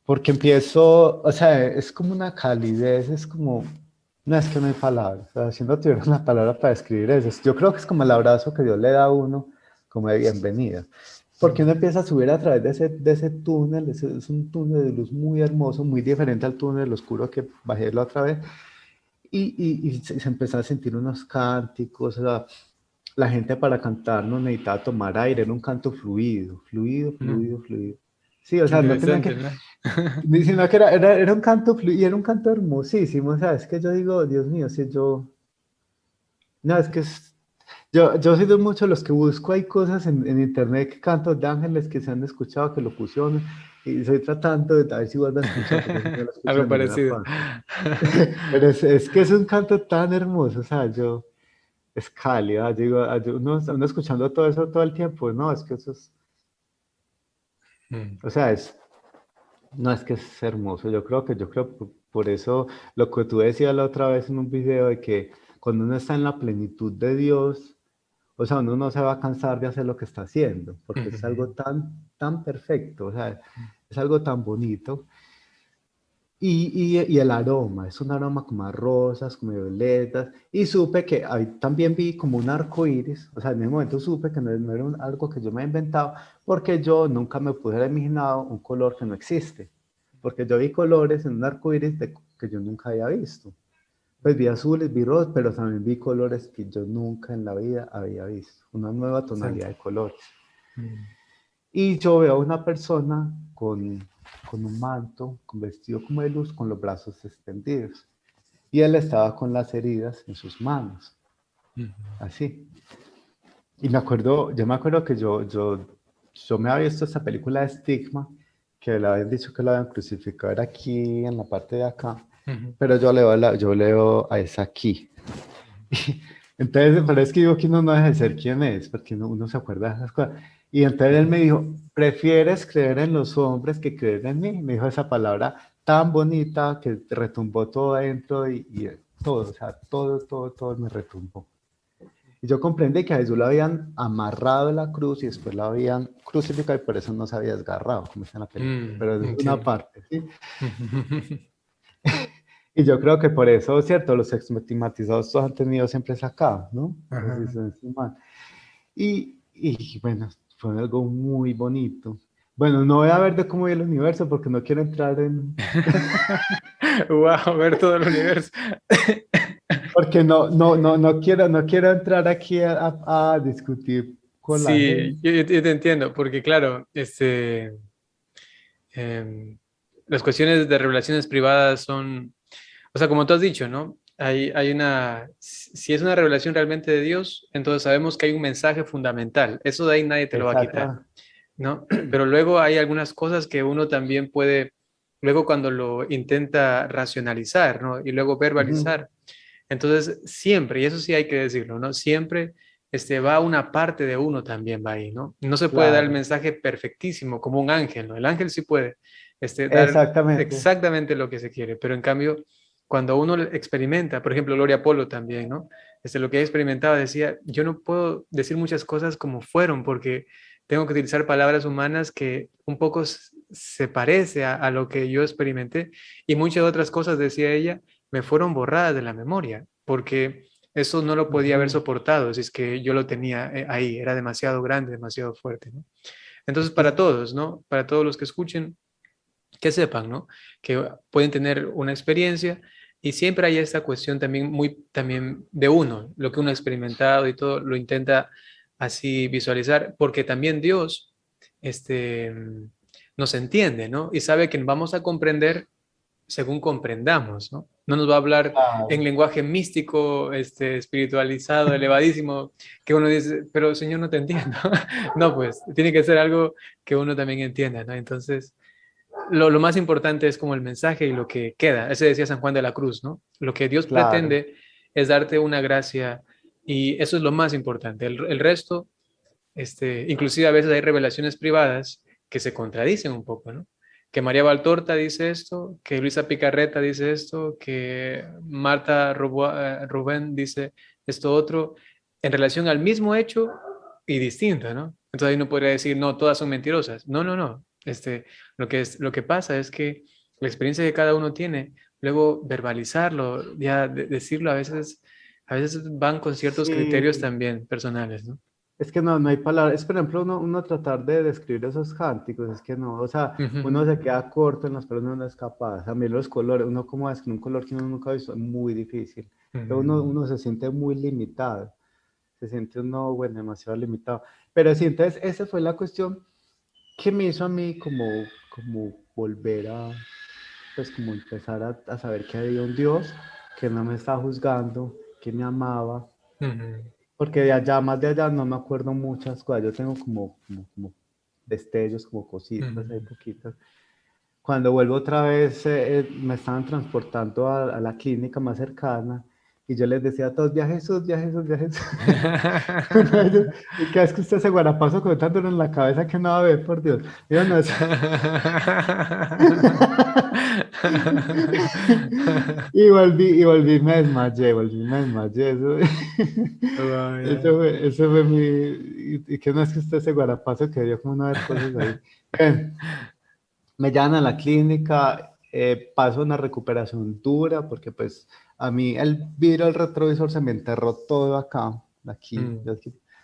Porque empiezo, o sea, es como una calidez, es como, no es que no hay palabras, o sea, si no tuviera una palabra para describir eso, yo creo que es como el abrazo que Dios le da a uno, como de bienvenida, porque uno Mm. empieza a subir a través de ese túnel, es un túnel de luz muy hermoso, muy diferente al túnel oscuro que bajé la otra vez, y se empezó a sentir unos cánticos, o sea, la gente para cantar no necesitaba tomar aire, era un canto fluido, fluido, Mm. fluido, fluido. Sí, o Qué sea, no tenía interesante, que, ¿no? diciendo que era un canto, y era un canto hermosísimo, o sea, es que yo digo, Dios mío, si yo, no, es que yo soy de muchos de los que busco, hay cosas en internet, que cantos de ángeles que se han escuchado, que locuciones, y estoy tratando de a ver si vuelvo a escuchar, porque eso no lo escucho Algo en ninguna parecido. parte. Pero es que es un canto tan hermoso, o sea, es cálido, digo, uno escuchando todo eso todo el tiempo, no, es que eso es, Mm. o sea, no, es que es hermoso. Yo creo por eso lo que tú decías la otra vez en un video de que cuando uno está en la plenitud de Dios, o sea, uno no se va a cansar de hacer lo que está haciendo, porque es algo Ujú. tan, tan perfecto, o sea, es algo tan bonito. Y el aroma, es un aroma como a rosas, como a violetas, y supe que ahí también vi como un arco iris, o sea, en ese momento supe que no era algo que yo me he inventado, porque yo nunca me pude haber imaginado un color que no existe, porque yo vi colores en un arco iris que yo nunca había visto. Pues vi azules, vi rosas, pero también vi colores que yo nunca en la vida había visto, una nueva tonalidad Interesante. de colores. Mm. Y yo veo a una persona con un manto, con vestido como de luz, con los brazos extendidos. Y él estaba con las heridas en sus manos, Ujú. así. Y yo me acuerdo que yo me había visto esta película de Estigma, que le habían dicho que lo habían crucificado, era aquí en la parte de acá, Ujú. pero yo leo a esa aquí. Entonces, pero es que digo que uno no deja de ser quien es, porque uno se acuerda de esas cosas. Y entonces él me dijo, ¿prefieres creer en los hombres que creer en mí? Me dijo esa palabra tan bonita que retumbó todo adentro y todo, o sea, todo, todo, todo me retumbó. Y yo comprendí que a Jesús lo habían amarrado a la cruz y después lo habían crucificado y por eso no se había desgarrado, como está en la película. Mm. Pero es una Entiendo. parte, ¿sí? Y yo creo que por eso, cierto, los estigmatizados todos han tenido siempre esa acá, ¿no? Ajá. Así se llama. Y bueno, fue algo muy bonito. Bueno, no voy a ver de cómo ve el universo porque no quiero entrar en... Wow, ver todo el universo. Porque no quiero entrar aquí a discutir con la Sí, gente. yo te entiendo, porque claro, em, las cuestiones de revelaciones privadas son, o sea, como tú has dicho, ¿no? Hay una, si es una revelación realmente de Dios, entonces sabemos que hay un mensaje fundamental. Eso de ahí nadie te lo va a quitar, Exacto. ¿no? Pero luego hay algunas cosas que uno también puede, luego cuando lo intenta racionalizar, ¿no? Y luego Ujú. verbalizar. Entonces, siempre, y eso sí hay que decirlo, ¿no? Siempre va una parte de uno también va ahí, ¿no? No se puede dar el Claro. mensaje perfectísimo como un ángel, ¿no? El ángel sí puede dar Exactamente. exactamente lo que se quiere, pero en cambio, cuando uno experimenta, por ejemplo, Gloria Polo también, ¿no? Lo que ella experimentaba decía, yo no puedo decir muchas cosas como fueron porque tengo que utilizar palabras humanas que un poco se parece a lo que yo experimenté y muchas otras cosas, decía ella, me fueron borradas de la memoria, porque eso no lo podía haber Ujú. soportado, si es que yo lo tenía ahí, era demasiado grande, demasiado fuerte, ¿no? Entonces, Es que para todos, ¿no? Para todos los que escuchen, que sepan, ¿no? Que pueden tener una experiencia y siempre hay esta cuestión también muy también de uno, lo que uno ha experimentado y todo lo intenta así visualizar, porque también Dios este, nos entiende, ¿no? Y sabe que vamos a comprender según comprendamos, ¿no? No nos va a hablar en claro. lenguaje místico, espiritualizado, elevadísimo, que uno dice, pero Señor, no te entiendo. No, pues tiene que ser algo que uno también entienda, ¿no? Entonces, lo más importante es como el mensaje y lo que queda. Ese decía San Juan de la Cruz, ¿no? Lo que Dios Claro. pretende es darte una gracia y eso es lo más importante. El resto, inclusive a veces hay revelaciones privadas que se contradicen un poco, ¿no? Que María Valtorta dice esto, que Luisa Picarreta dice esto, que Marta Rubén dice esto otro, en relación al mismo hecho y distinto, ¿no? Entonces ahí no podría decir, no, todas son mentirosas. No, no, no. Lo que pasa es que la experiencia que cada uno tiene, luego verbalizarlo, ya decirlo, a veces van con ciertos criterios Sí. también personales, ¿no? Es que no hay palabras. Es, por ejemplo, uno tratar de describir esos cánticos, es que no, o sea, Ujú, uno se queda corto en las palabras, uno no es capaz. A mí los colores, uno como es que un color que uno nunca ha visto es muy difícil. Pero ujú. uno se siente muy limitado, se siente uno, bueno, demasiado limitado. Pero sí, entonces esa fue la cuestión que me hizo a mí como volver a, pues como empezar a saber que había un Dios que no me estaba juzgando, que me amaba, Ujú, porque de allá, más de allá, no me acuerdo muchas cosas. Yo tengo como destellos, como cositas, hay ujú. poquitas. Cuando vuelvo otra vez, me estaban transportando a la clínica más cercana y yo les decía a todos, viaje Jesús, viaje Jesús, viaje Jesús. Y cada vez que usted se guarapazo con tanto en la cabeza que no va a ver, por Dios. Yo no sé. Y volví, me desmayé. Eso fue mi. Y que no es que usted se guarapazo que dio como no ver cosas ahí. Bien, me llevan a la clínica, paso una recuperación dura porque pues a mí el vidrio del retrovisor se me enterró todo acá, aquí. Mm. A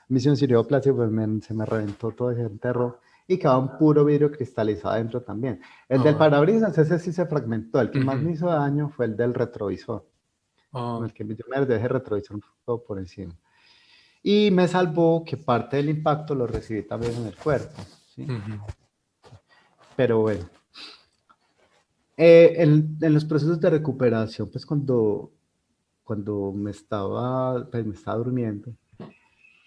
mí se me sirvió plástico, pues se me reventó todo ese enterro y quedaba un puro vidrio cristalizado adentro también. El del Oh, parabrisas, ese sí se fragmentó. El que más ujú. me hizo daño fue el del retrovisor. Con Oh, el que yo me dejé retrovisor un poco por encima. Y me salvó que parte del impacto lo recibí también en el cuerpo, ¿sí? ujú, Pero bueno, en los procesos de recuperación, pues cuando pues, me estaba durmiendo,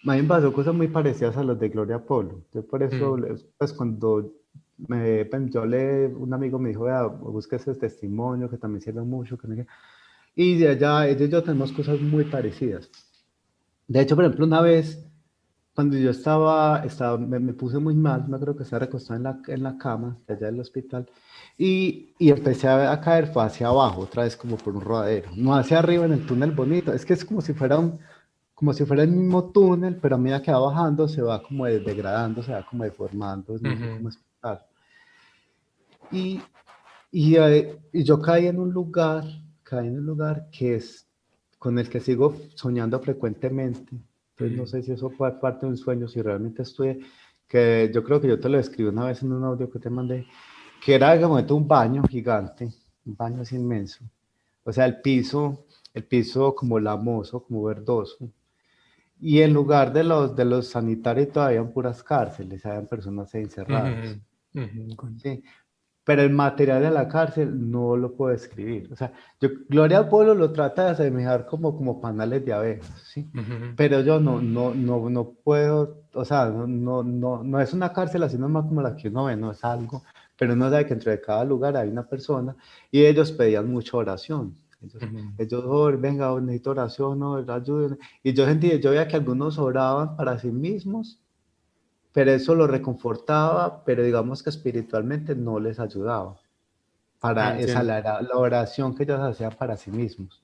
a mí me pasó cosas muy parecidas a las de Gloria Polo. Yo por eso, mm, pues cuando un amigo me dijo, vea, busca ese testimonio que también sirve mucho. Y de allá, ella y yo tenemos cosas muy parecidas. De hecho, por ejemplo, una vez, cuando yo me puse muy mal, me creo que estaba recostado en la cama de allá del hospital, y empecé a caer, fue hacia abajo, otra vez como por un rodadero, no hacia arriba en el túnel bonito, es que es como si fuera el mismo túnel, pero a medida que va bajando se va como degradando, se va como deformando, no sé cómo ujú, explicar. Y yo caí en un lugar, caí en un lugar que es con el que sigo soñando frecuentemente. Entonces no sé si eso fue parte de un sueño, si realmente estoy, que yo creo que yo te lo escribí una vez en un audio que te mandé, que era de momento un baño gigante, un baño así inmenso. O sea, el piso como lamoso, como verdoso. Y en lugar de los sanitarios todavía habían puras cárceles, habían personas ahí encerradas. Sí, pero el material de la cárcel no lo puedo describir. O sea, Gloria Polo lo trata de asemejar como panales de abejas, ¿sí? Pero yo no puedo, o sea, no es una cárcel así nomás como la que uno ve, no es algo, pero uno sabe que dentro de cada lugar hay una persona y ellos pedían mucha oración. Ellos "Oh, venga, necesito oración, no, ayúdenme". Y yo veía que algunos oraban para sí mismos, pero eso lo reconfortaba, pero digamos que espiritualmente no les ayudaba para esa Entiendo. la oración que ellos hacían para sí mismos.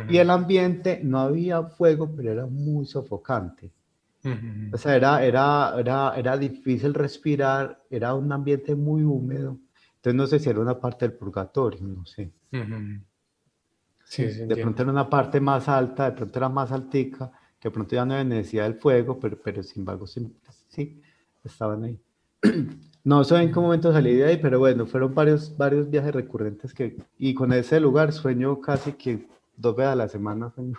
Y el ambiente, no había fuego, pero era muy sofocante. O sea, era difícil respirar, era un ambiente muy húmedo. Entonces no sé si era una parte del purgatorio, no sé. Sí, Sí, sí, de pronto entiendo. era una parte más alta, de pronto era más altica, que de pronto ya no había necesidad del fuego, pero sin embargo sí, estaban ahí. No sé en qué momento salí de ahí, pero bueno, fueron varios viajes recurrentes y con ese lugar sueño casi que 2 veces a la semana sueño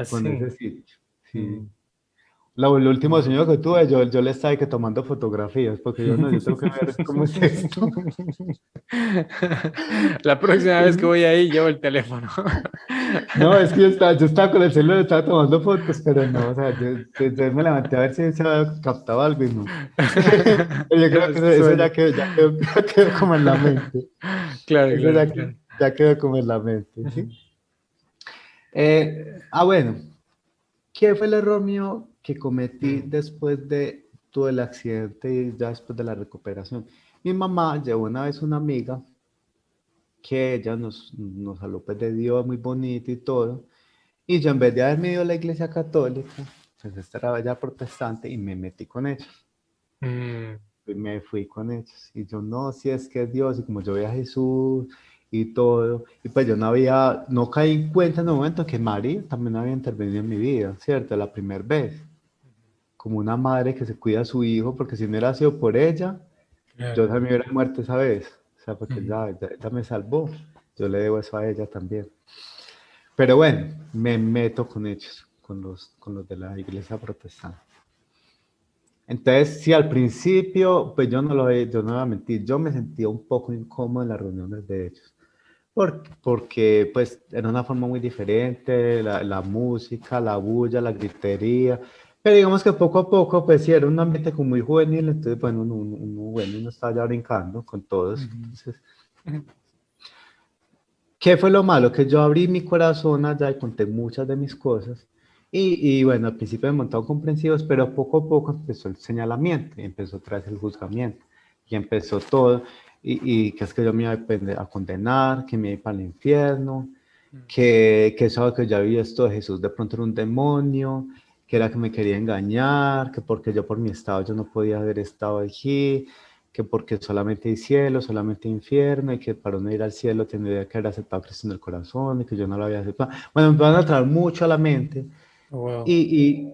con ese Así. sitio. Sí. Mm. El último sueño que tuve, yo le estaba ahí que tomando fotografías, porque yo no, yo tengo que ver cómo es esto. La próxima vez que voy ahí, llevo el teléfono. No, es que yo estaba con el celular, estaba tomando fotos, pero no, o sea, yo me levanté a ver si se había captado algo y no. Pero yo creo Era que eso sueño. ya quedó como en la mente. Claro, Eso claro, claro. ya quedó como en la mente, ¿sí? Bueno, ¿qué fue el error mío que cometí Mm, después de todo el accidente y ya después de la recuperación? Mi mamá llevó una vez una amiga que ella nos habló pues de Dios muy bonito y todo. Y yo en vez de haberme ido a la iglesia católica, pues esta era ya protestante y me metí con ellos. mm, Y me fui con ellos. Y yo no, si es que es Dios, y como yo veía a Jesús y todo, y pues yo no caí en cuenta en el momento que María también había intervenido en mi vida, ¿cierto? La primera vez, como una madre que se cuida a su hijo, porque si no hubiera sido por ella, yo claro. también hubiera muerto esa vez. O sea, porque Mm, ella me salvó. Yo le debo eso a ella también. Pero bueno, me meto con ellos, con los de la iglesia protestante. Entonces, sí, al principio, pues yo no voy a mentir, yo me sentía un poco incómodo en las reuniones de ellos, porque pues era una forma muy diferente, la música, la bulla, la gritería, pero digamos que poco a poco, pues sí, era un ambiente como muy juvenil, entonces, bueno, uno estaba ya brincando con todos. ujú, Entonces, ¿qué fue lo malo? Que yo abrí mi corazón allá y conté muchas de mis cosas. Y bueno, al principio me montaron comprensivos, pero poco a poco empezó el señalamiento, y empezó otra vez el juzgamiento, y empezó todo, y que es que yo me iba a condenar, que me iba para el infierno, que eso que ya había esto de Jesús de pronto era un demonio, que era que me quería engañar, que porque yo por mi estado yo no podía haber estado allí, que porque solamente hay cielo, solamente hay infierno, y que para uno ir al cielo tendría que haber aceptado a Cristo en el corazón, y que yo no lo había aceptado. Bueno, me van a traer mucho a la mente, wow. y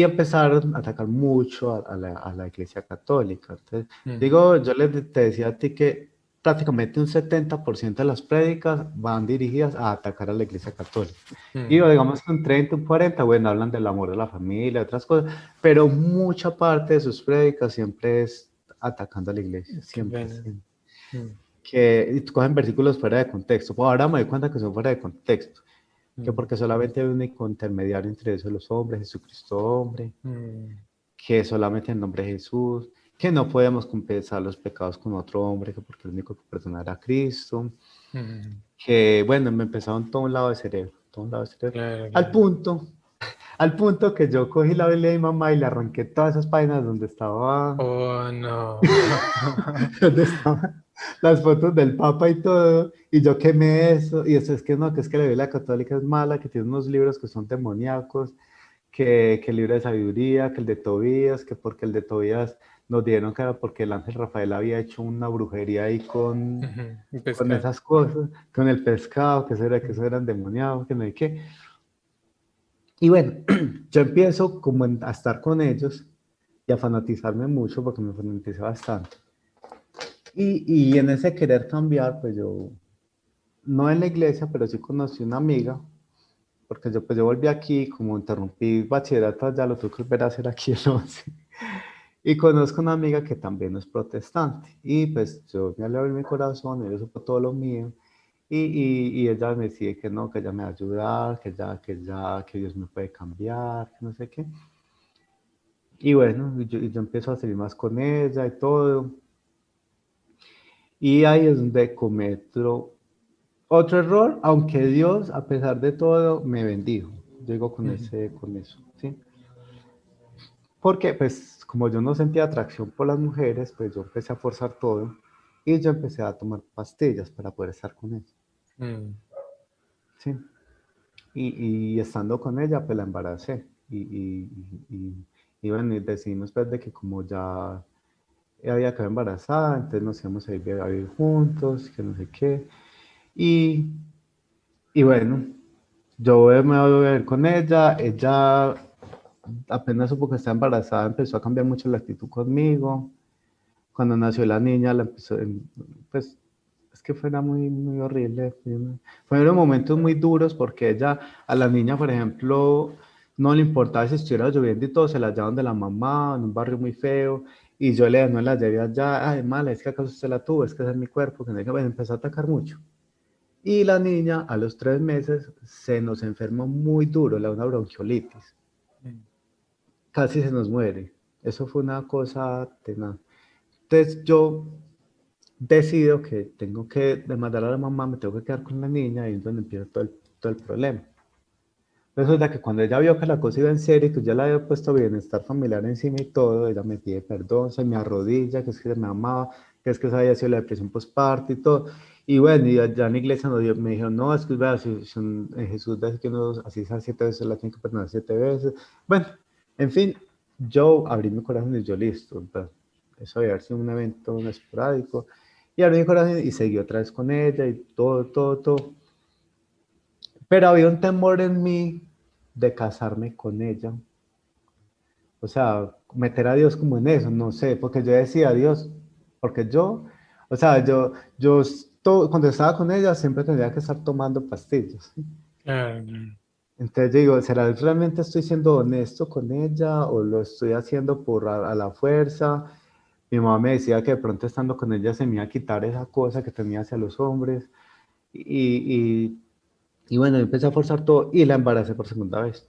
empezar a atacar mucho a la Iglesia Católica. Entonces, Mm, digo, te decía a ti que prácticamente un 70% de las prédicas van dirigidas a atacar a la Iglesia Católica. Y mm, digamos que un 30, un 40, bueno, hablan del amor de la familia, otras cosas, pero mucha parte de sus prédicas siempre es atacando a la Iglesia, qué siempre, pena. siempre. Mm, Y cogen versículos fuera de contexto. Pues ahora me doy cuenta que son fuera de contexto, que mm, porque solamente hay un único intermediario entre esos los hombres, Jesucristo hombre, mm, que solamente en nombre de Jesús, que no podemos compensar los pecados con otro hombre, que porque el único que perdona era Cristo, mm, que bueno, me empezaron todo un lado de cerebro, todo un lado de cerebro, claro, al claro. punto, al punto que yo cogí la Biblia de mi mamá y le arranqué todas esas páginas Oh, no. donde estaban las fotos del Papa y todo, y yo quemé eso, y eso es que no, que es que la Biblia católica es mala, que tiene unos libros que son demoníacos, que el libro de sabiduría, que el de Tobías, que porque el de Tobías nos dieron que era porque el ángel Rafael había hecho una brujería ahí Ujú, el con pescado. esas cosas, con el pescado, que eso Ujú, era endemoniado, que no hay qué. Y bueno, yo empiezo como a estar con ellos y a fanatizarme mucho porque me fanaticé bastante. Y en ese querer cambiar, pues yo, no en la iglesia, pero sí conocí una amiga, porque yo, pues yo volví aquí, como interrumpí bachillerato allá, lo tuve que volver a hacer aquí en 11. Y conozco una amiga que también es protestante. Y pues yo me le abrí mi corazón, ella supo todo lo mío. Y ella me decía que no, que ella me va a ayudar, que Dios me puede cambiar, que no sé qué. Y bueno, yo empiezo a salir más con ella y todo. Y ahí es donde cometo otro error, aunque Dios, a pesar de todo, me bendijo. Llego ujú, con eso, ¿sí? Porque, pues, como yo no sentía atracción por las mujeres, pues yo empecé a forzar todo y yo empecé a tomar pastillas para poder estar con ella, mm, ¿sí? Y estando con ella, pues la embaracé. Y bueno, y decidimos pues de que como ya había quedado embarazada, entonces nos íbamos a vivir juntos, que no sé qué. Y, y bueno, yo me voy a ver con ella apenas supo que estaba embarazada, empezó a cambiar mucho la actitud conmigo. Cuando nació la niña, pues, es que fuera muy horrible. Fueron momentos muy duros porque ella, a la niña, por ejemplo, no le importaba si estuviera lloviendo y todo, se la llevaban de la mamá en un barrio muy feo. Y yo le no la llevé allá, ay, mala, es que acaso usted la tuvo, es que ese es mi cuerpo, que no hay que, bueno, empezó a atacar mucho. Y la niña a los 3 meses se nos enfermó muy duro, le da una bronquiolitis. mm, Casi se nos muere. Eso fue una cosa tenaz. Entonces yo decido que tengo que demandar a la mamá, me tengo que quedar con la niña y es donde empieza todo el problema. Resulta que cuando ella vio que la cosa iba en serio y que yo le había puesto bienestar familiar encima y todo, ella me pide perdón, se me arrodilla, que es que me amaba, que es que esa había sido la depresión postparto y todo. Y bueno, y allá en la iglesia me dijeron, no, es que vea, Jesús dice que uno así sea 7 veces, la tiene que perdonar 7 veces. Bueno, en fin, yo abrí mi corazón y yo listo. Pues, eso había sido un evento esporádico. Y abrí mi corazón y seguí otra vez con ella y todo. Pero había un temor en mí de casarme con ella. O sea, meter a Dios como en eso, no sé, porque yo decía, Dios, porque yo, o sea, cuando estaba con ella siempre tendría que estar tomando pastillas. claro, claro. Entonces yo digo, ¿será que realmente estoy siendo honesto con ella o lo estoy haciendo por a la fuerza? Mi mamá me decía que de pronto estando con ella se me iba a quitar esa cosa que tenía hacia los hombres. Y, y bueno, empecé a forzar todo y la embaracé por segunda vez.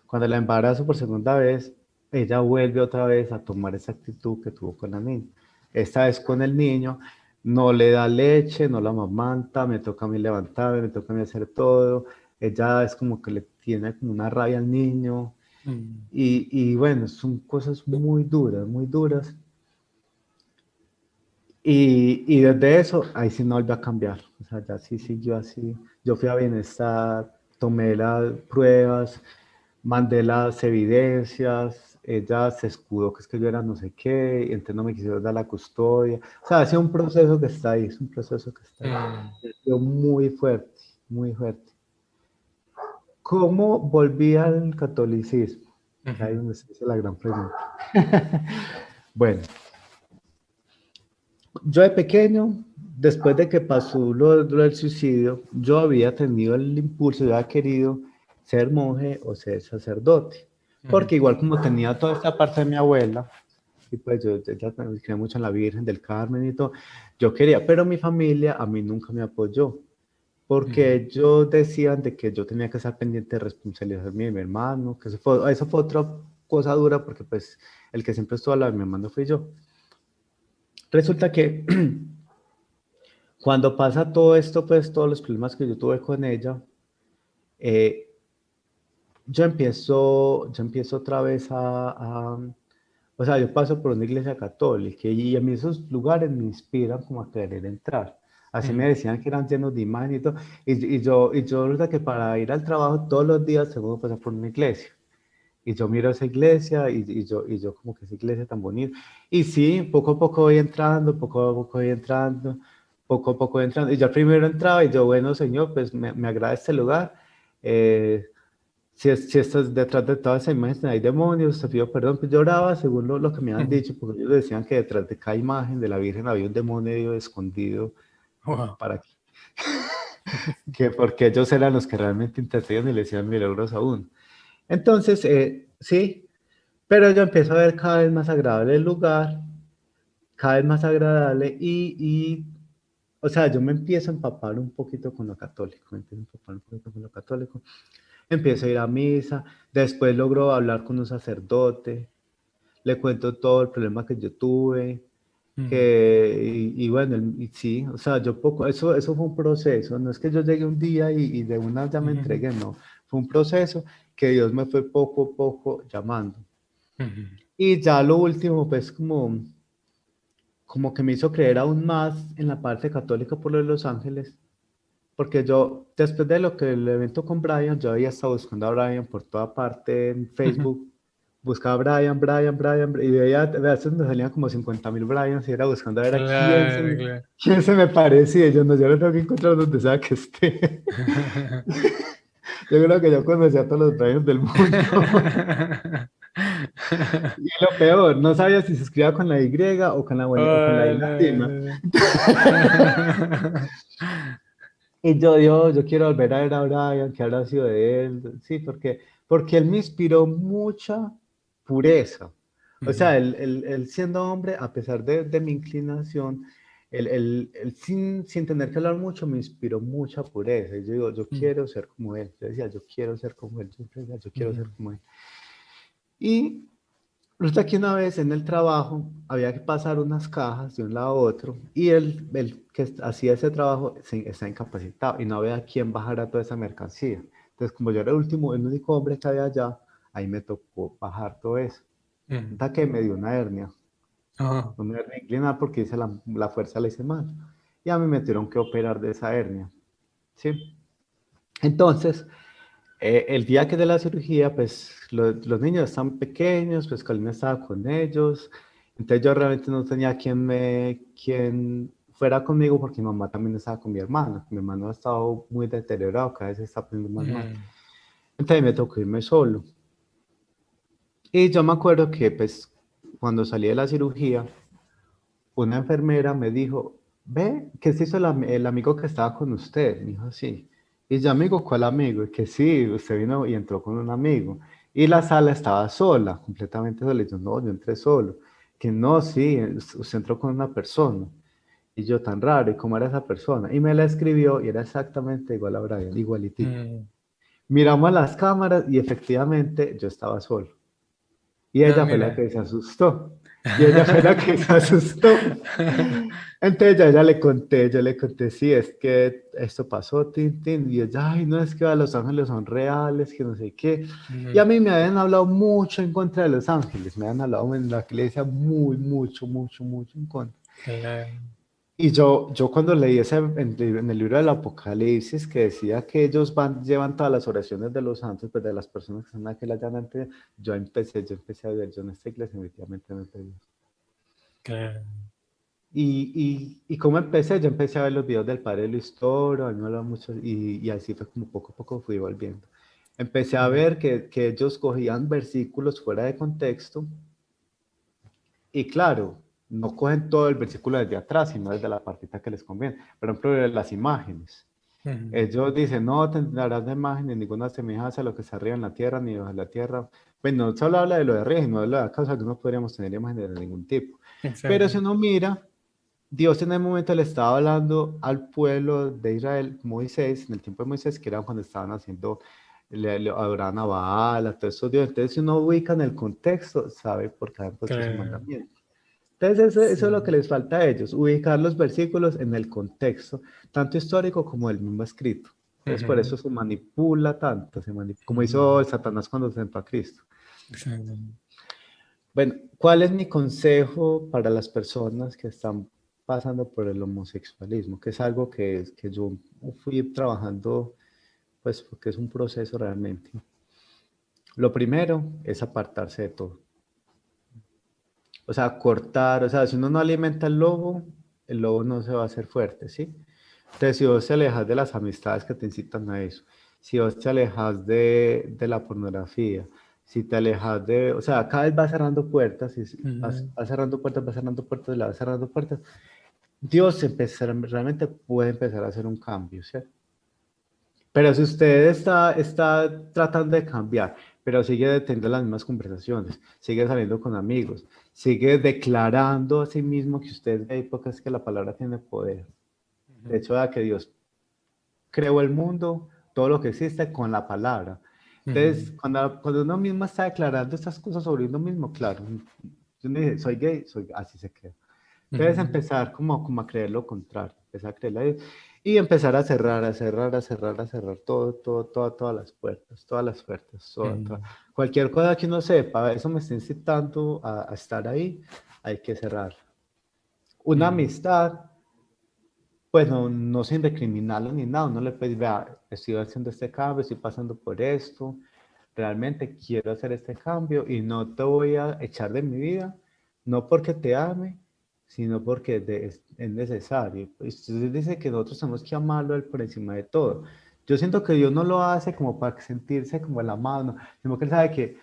Cuando la embarazo por segunda vez, ella vuelve otra vez a tomar esa actitud que tuvo con la niña. Esta vez con el niño, no le da leche, no la amamanta, me toca a mí levantarme, me toca a mí hacer todo. Ella es como que le tiene como una rabia al niño. Mm, Y bueno, son cosas muy duras, muy duras. Y desde eso, ahí sí no volvió a cambiar. O sea, ya sí siguió así. Yo fui a bienestar, tomé las pruebas, mandé las evidencias, ella se escudó que es que yo era no sé qué, y entonces no me quisieron dar la custodia. O sea, ha sido un proceso que está ahí, es un proceso que está ahí. mm, Ha sido muy fuerte, muy fuerte. ¿Cómo volví al catolicismo? Que ahí es ujú, donde se hace la gran pregunta. Bueno, yo de pequeño, después de que pasó lo del suicidio, yo había tenido el impulso, yo había querido ser monje o ser sacerdote, ujú, porque igual como tenía toda esta parte de mi abuela, y pues yo ya creía mucho en la Virgen del Carmen y todo, yo quería, pero mi familia a mí nunca me apoyó, porque ujú, ellos decían de que yo tenía que estar pendiente de responsabilizarme de mi hermano, que eso fue otra cosa dura, porque pues el que siempre estuvo al lado de mi hermano fui yo. Resulta que cuando pasa todo esto, pues todos los problemas que yo tuve con ella, eh, yo empiezo otra vez o sea, yo paso por una iglesia católica y a mí esos lugares me inspiran como a querer entrar. Así me decían que eran llenos de imagen y todo. Y yo, verdad que para ir al trabajo todos los días tengo que pasar por una iglesia. Y yo miro esa iglesia y yo como que esa iglesia tan bonita. Y sí, poco a poco voy entrando, poco a poco voy entrando, poco a poco voy entrando. Y yo primero entraba y yo, bueno, Señor, pues me agrada este lugar. Eh, si estás detrás de toda esa imagen hay demonios, te pido perdón. Pues yo oraba según lo que me han dicho, porque ellos decían que detrás de cada imagen de la Virgen había un demonio escondido Wow. para que porque ellos eran los que realmente intercedían y le hacían milagros aún. Entonces, sí, pero yo empiezo a ver cada vez más agradable el lugar, cada vez más agradable o sea, yo me empiezo a empapar un poquito con lo católico, me empiezo a empapar un poquito con lo católico, empiezo a ir a misa, después logro hablar con un sacerdote, le cuento todo el problema que yo tuve, y bueno, y sí, o sea, yo poco, eso fue un proceso, no es que yo llegué un día y de una ya me entregué, no, fue un proceso que Dios me fue poco a poco llamando. Y ya lo último, pues como que me hizo creer aún más en la parte católica por lo de Los Ángeles, porque yo, después de lo que el evento con Brian, yo había estado buscando a Brian por toda parte en Facebook, buscaba a Brian, y veía, a veces me salían como 50.000 Brians y era buscando a ver a Claro, claro. quién se me parecía, y yo no, yo lo tengo que encontrar donde sea que esté. Yo creo que yo conocí a todos los Brians del mundo. Y lo peor, no sabía si se escribía con la Y o con la I latina. Hola. Y yo quiero volver a ver a Brian, que habrá sido de él. Sí, porque él me inspiró mucha pureza. O sea, él siendo hombre, a pesar de mi inclinación, él sin tener que hablar mucho, me inspiró mucha pureza. Y yo digo, yo quiero ser como él. Yo decía, yo quiero ser como él. Yo siempre decía, yo quiero ser como él. Y resulta que una vez en el trabajo había que pasar unas cajas de un lado a otro y el que hacía ese trabajo está incapacitado y no había quién bajara toda esa mercancía. Entonces, como yo era el único hombre que había allá, ahí me tocó bajar todo eso. Hasta que me dio una hernia inclinada porque hice la fuerza la hice mal. Y a mí me tuvieron que operar de esa hernia. ¿Sí? Entonces, el día que de la cirugía, pues los niños están pequeños, pues Carolina estaba con ellos, entonces yo realmente no tenía quien fuera conmigo porque mi mamá también estaba con mi hermano ha estado muy deteriorado, cada vez está poniendo más mal, entonces me tocó irme solo. Y yo me acuerdo que pues cuando salí de la cirugía, una enfermera me dijo, ve, ¿qué se hizo el amigo que estaba con usted? Me dijo, sí. Y yo, amigo, ¿cuál amigo? Y que sí, usted vino y entró con un amigo. Y la sala estaba sola, completamente sola. Y yo, no, yo entré solo. Que no, sí, usted entró con una persona. Y yo, tan raro, ¿y cómo era esa persona? Y me la escribió y era exactamente igual a Brian, igualitico. Miramos las cámaras y efectivamente yo estaba solo. Y No, ella fue la mira. que se asustó. Y ella fue la que se asustó. Entonces ya yo le conté, sí, es que esto pasó, tin. Y ella, ay, no, es que Los Ángeles son reales, que no sé qué. Y a mí me habían hablado mucho en contra de Los Ángeles. Me habían hablado en la iglesia mucho en contra. Claro. Y yo cuando leí en el libro del Apocalipsis que decía que ellos llevan todas las oraciones de los santos, pues de las personas que están aquí antes, yo empecé a ver, yo en esta iglesia definitivamente no pedí. Claro. Y cómo empecé, yo empecé a ver los videos del padre Luis Toro, a mí me hablaba mucho, y así fue como poco a poco fui volviendo. Empecé a ver que ellos cogían versículos fuera de contexto, y claro, no cogen todo el versículo desde atrás, sino desde la partita que les conviene. Por ejemplo, de las imágenes. Ellos dicen, no tendrás de imágenes ninguna semejanza a lo que está arriba en la tierra, ni debajo de la tierra. Pues no solo habla de lo de arriba, sino de lo de acá, o sea, que no podríamos tener imágenes de ningún tipo. Pero Exacto. si uno mira, Dios en el momento le estaba hablando al pueblo de Israel, Moisés, en el tiempo de Moisés, que era cuando estaban haciendo, le adoraban a Baal, a todos esos dioses. Entonces, si uno ubica en el contexto, sabe por qué han puesto su Claro. mandamiento. Entonces, eso es lo Sí. que les falta a ellos, ubicar los versículos en el contexto, tanto histórico como el mismo escrito. Entonces, por eso se manipula tanto, como hizo Satanás cuando sentó a Cristo. Exacto. Bueno, ¿cuál es mi consejo para las personas que están pasando por el homosexualismo, que es algo que yo fui trabajando, pues porque es un proceso realmente. Lo primero es apartarse de todo. O sea, cortar, o sea, si uno no alimenta el lobo no se va a hacer fuerte, ¿sí? Entonces, si vos te alejas de las amistades que te incitan a eso, si vos te alejas de la pornografía, si te alejas de, o sea, cada vez vas cerrando puertas, y Ujú, vas cerrando puertas, vas cerrando puertas, vas cerrando puertas, Dios realmente puede empezar a hacer un cambio, ¿cierto? Pero si usted está tratando de cambiar, pero sigue teniendo las mismas conversaciones, sigue saliendo con amigos, sigue declarando a sí mismo que usted es gay, porque es que la palabra tiene poder. De ujú, hecho, da que Dios creó el mundo, todo lo que existe con la palabra. Entonces, ujú, cuando uno mismo está declarando estas cosas sobre uno mismo, claro, yo me dije, soy gay, así se queda. Entonces ujú, empezar como a creer lo contrario, empezar a creer y empezar a cerrar, a cerrar, a cerrar, a cerrar todas las puertas, ujú, cualquier cosa que uno sepa, eso me está incitando a estar ahí, hay que cerrar. Una ujú, amistad, pues no sin recriminarlo ni nada, uno le puede, vea, estoy haciendo este cambio, estoy pasando por esto, realmente quiero hacer este cambio y no te voy a echar de mi vida, no porque te ame, sino porque es necesario. Pues, usted dice que nosotros tenemos que amarlo a él por encima de todo. Yo siento que Dios no lo hace como para sentirse como el amado, no, sino que él sabe que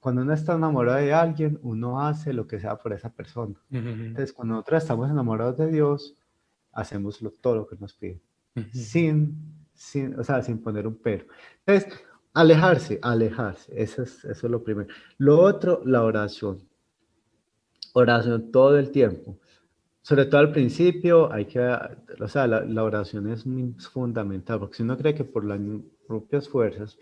cuando uno está enamorado de alguien, uno hace lo que sea por esa persona. ujú, Entonces, cuando nosotros estamos enamorados de Dios, hacemos todo lo que nos pide, ujú, o sea, sin poner un pero. Entonces, alejarse, eso es lo primero. Lo otro, la oración todo el tiempo. Sobre todo al principio, o sea, la oración es muy fundamental, porque si uno cree que por las propias fuerzas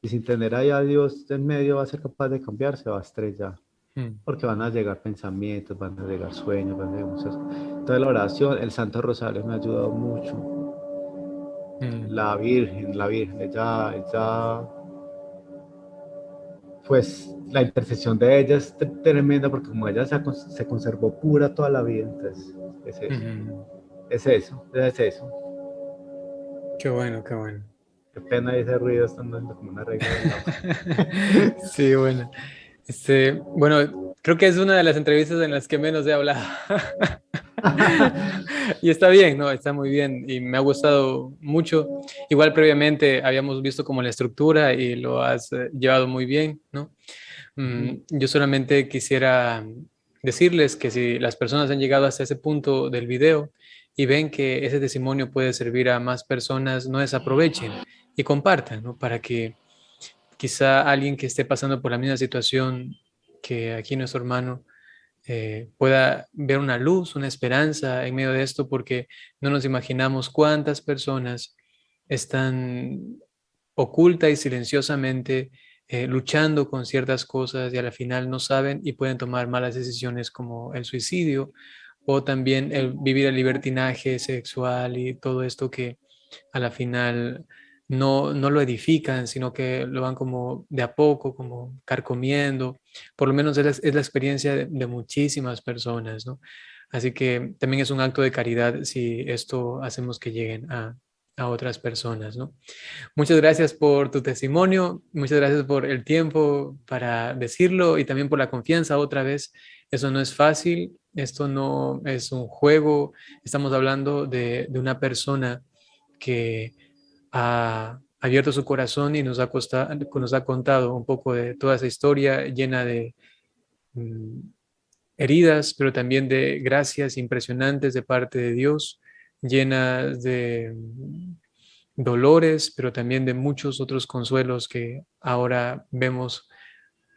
y sin tener ahí a Dios en medio va a ser capaz de cambiar, se va a estrellar. ujú, Porque van a llegar pensamientos, van a llegar sueños, van a llegar muchas cosas. Entonces la oración, el Santo Rosario me ha ayudado mucho. ujú. La Virgen, pues la intercesión de ella es tremenda porque como ella se conservó pura toda la vida, entonces es eso, Ujú. es eso. Qué bueno, qué bueno. Qué pena ese ruido, están dando como una regla del agua. Sí, bueno. Bueno, creo que es una de las entrevistas en las que menos he hablado. Y está bien, ¿no? Está muy bien y me ha gustado mucho. Igual previamente habíamos visto como la estructura y lo has llevado muy bien, ¿no? Yo solamente quisiera decirles que si las personas han llegado hasta ese punto del video y ven que ese testimonio puede servir a más personas, no desaprovechen y compartan, ¿no? Para que quizá alguien que esté pasando por la misma situación que aquí nuestro hermano pueda ver una luz, una esperanza en medio de esto, porque no nos imaginamos cuántas personas están oculta y silenciosamente luchando con ciertas cosas y a la final no saben y pueden tomar malas decisiones como el suicidio o también el vivir el libertinaje sexual y todo esto que a la final no lo edifican, sino que lo van como de a poco, como carcomiendo. Por lo menos es la experiencia de muchísimas personas, ¿no? Así que también es un acto de caridad si esto hacemos que lleguen a otras personas, ¿no? Muchas gracias por tu testimonio, muchas gracias por el tiempo para decirlo y también por la confianza otra vez. Eso no es fácil, esto no es un juego, estamos hablando de una persona que ha abierto su corazón y nos ha contado un poco de toda esa historia llena de mm, heridas, pero también de gracias impresionantes de parte de Dios, llenas de dolores, pero también de muchos otros consuelos que ahora vemos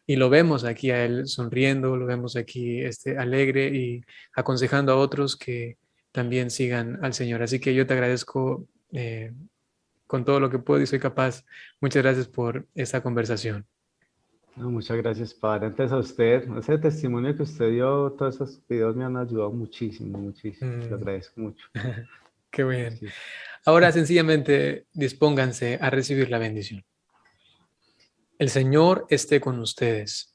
y lo vemos aquí a él sonriendo, lo vemos aquí alegre y aconsejando a otros que también sigan al Señor. Así que yo te agradezco con todo lo que puedo y soy capaz. Muchas gracias por esta conversación. No, muchas gracias, padre. Antes a usted, ese testimonio que usted dio, todos esos videos me han ayudado muchísimo, muchísimo. Lo Mm, agradezco mucho. qué bien. Sí. Ahora sencillamente dispónganse a recibir la bendición. El Señor esté con ustedes.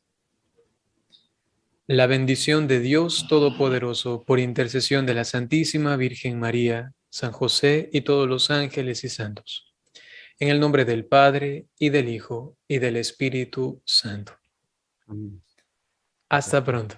La bendición de Dios Todopoderoso, por intercesión de la Santísima Virgen María, San José y todos los ángeles y santos. En el nombre del Padre, y del Hijo, y del Espíritu Santo. Amén. Hasta pronto.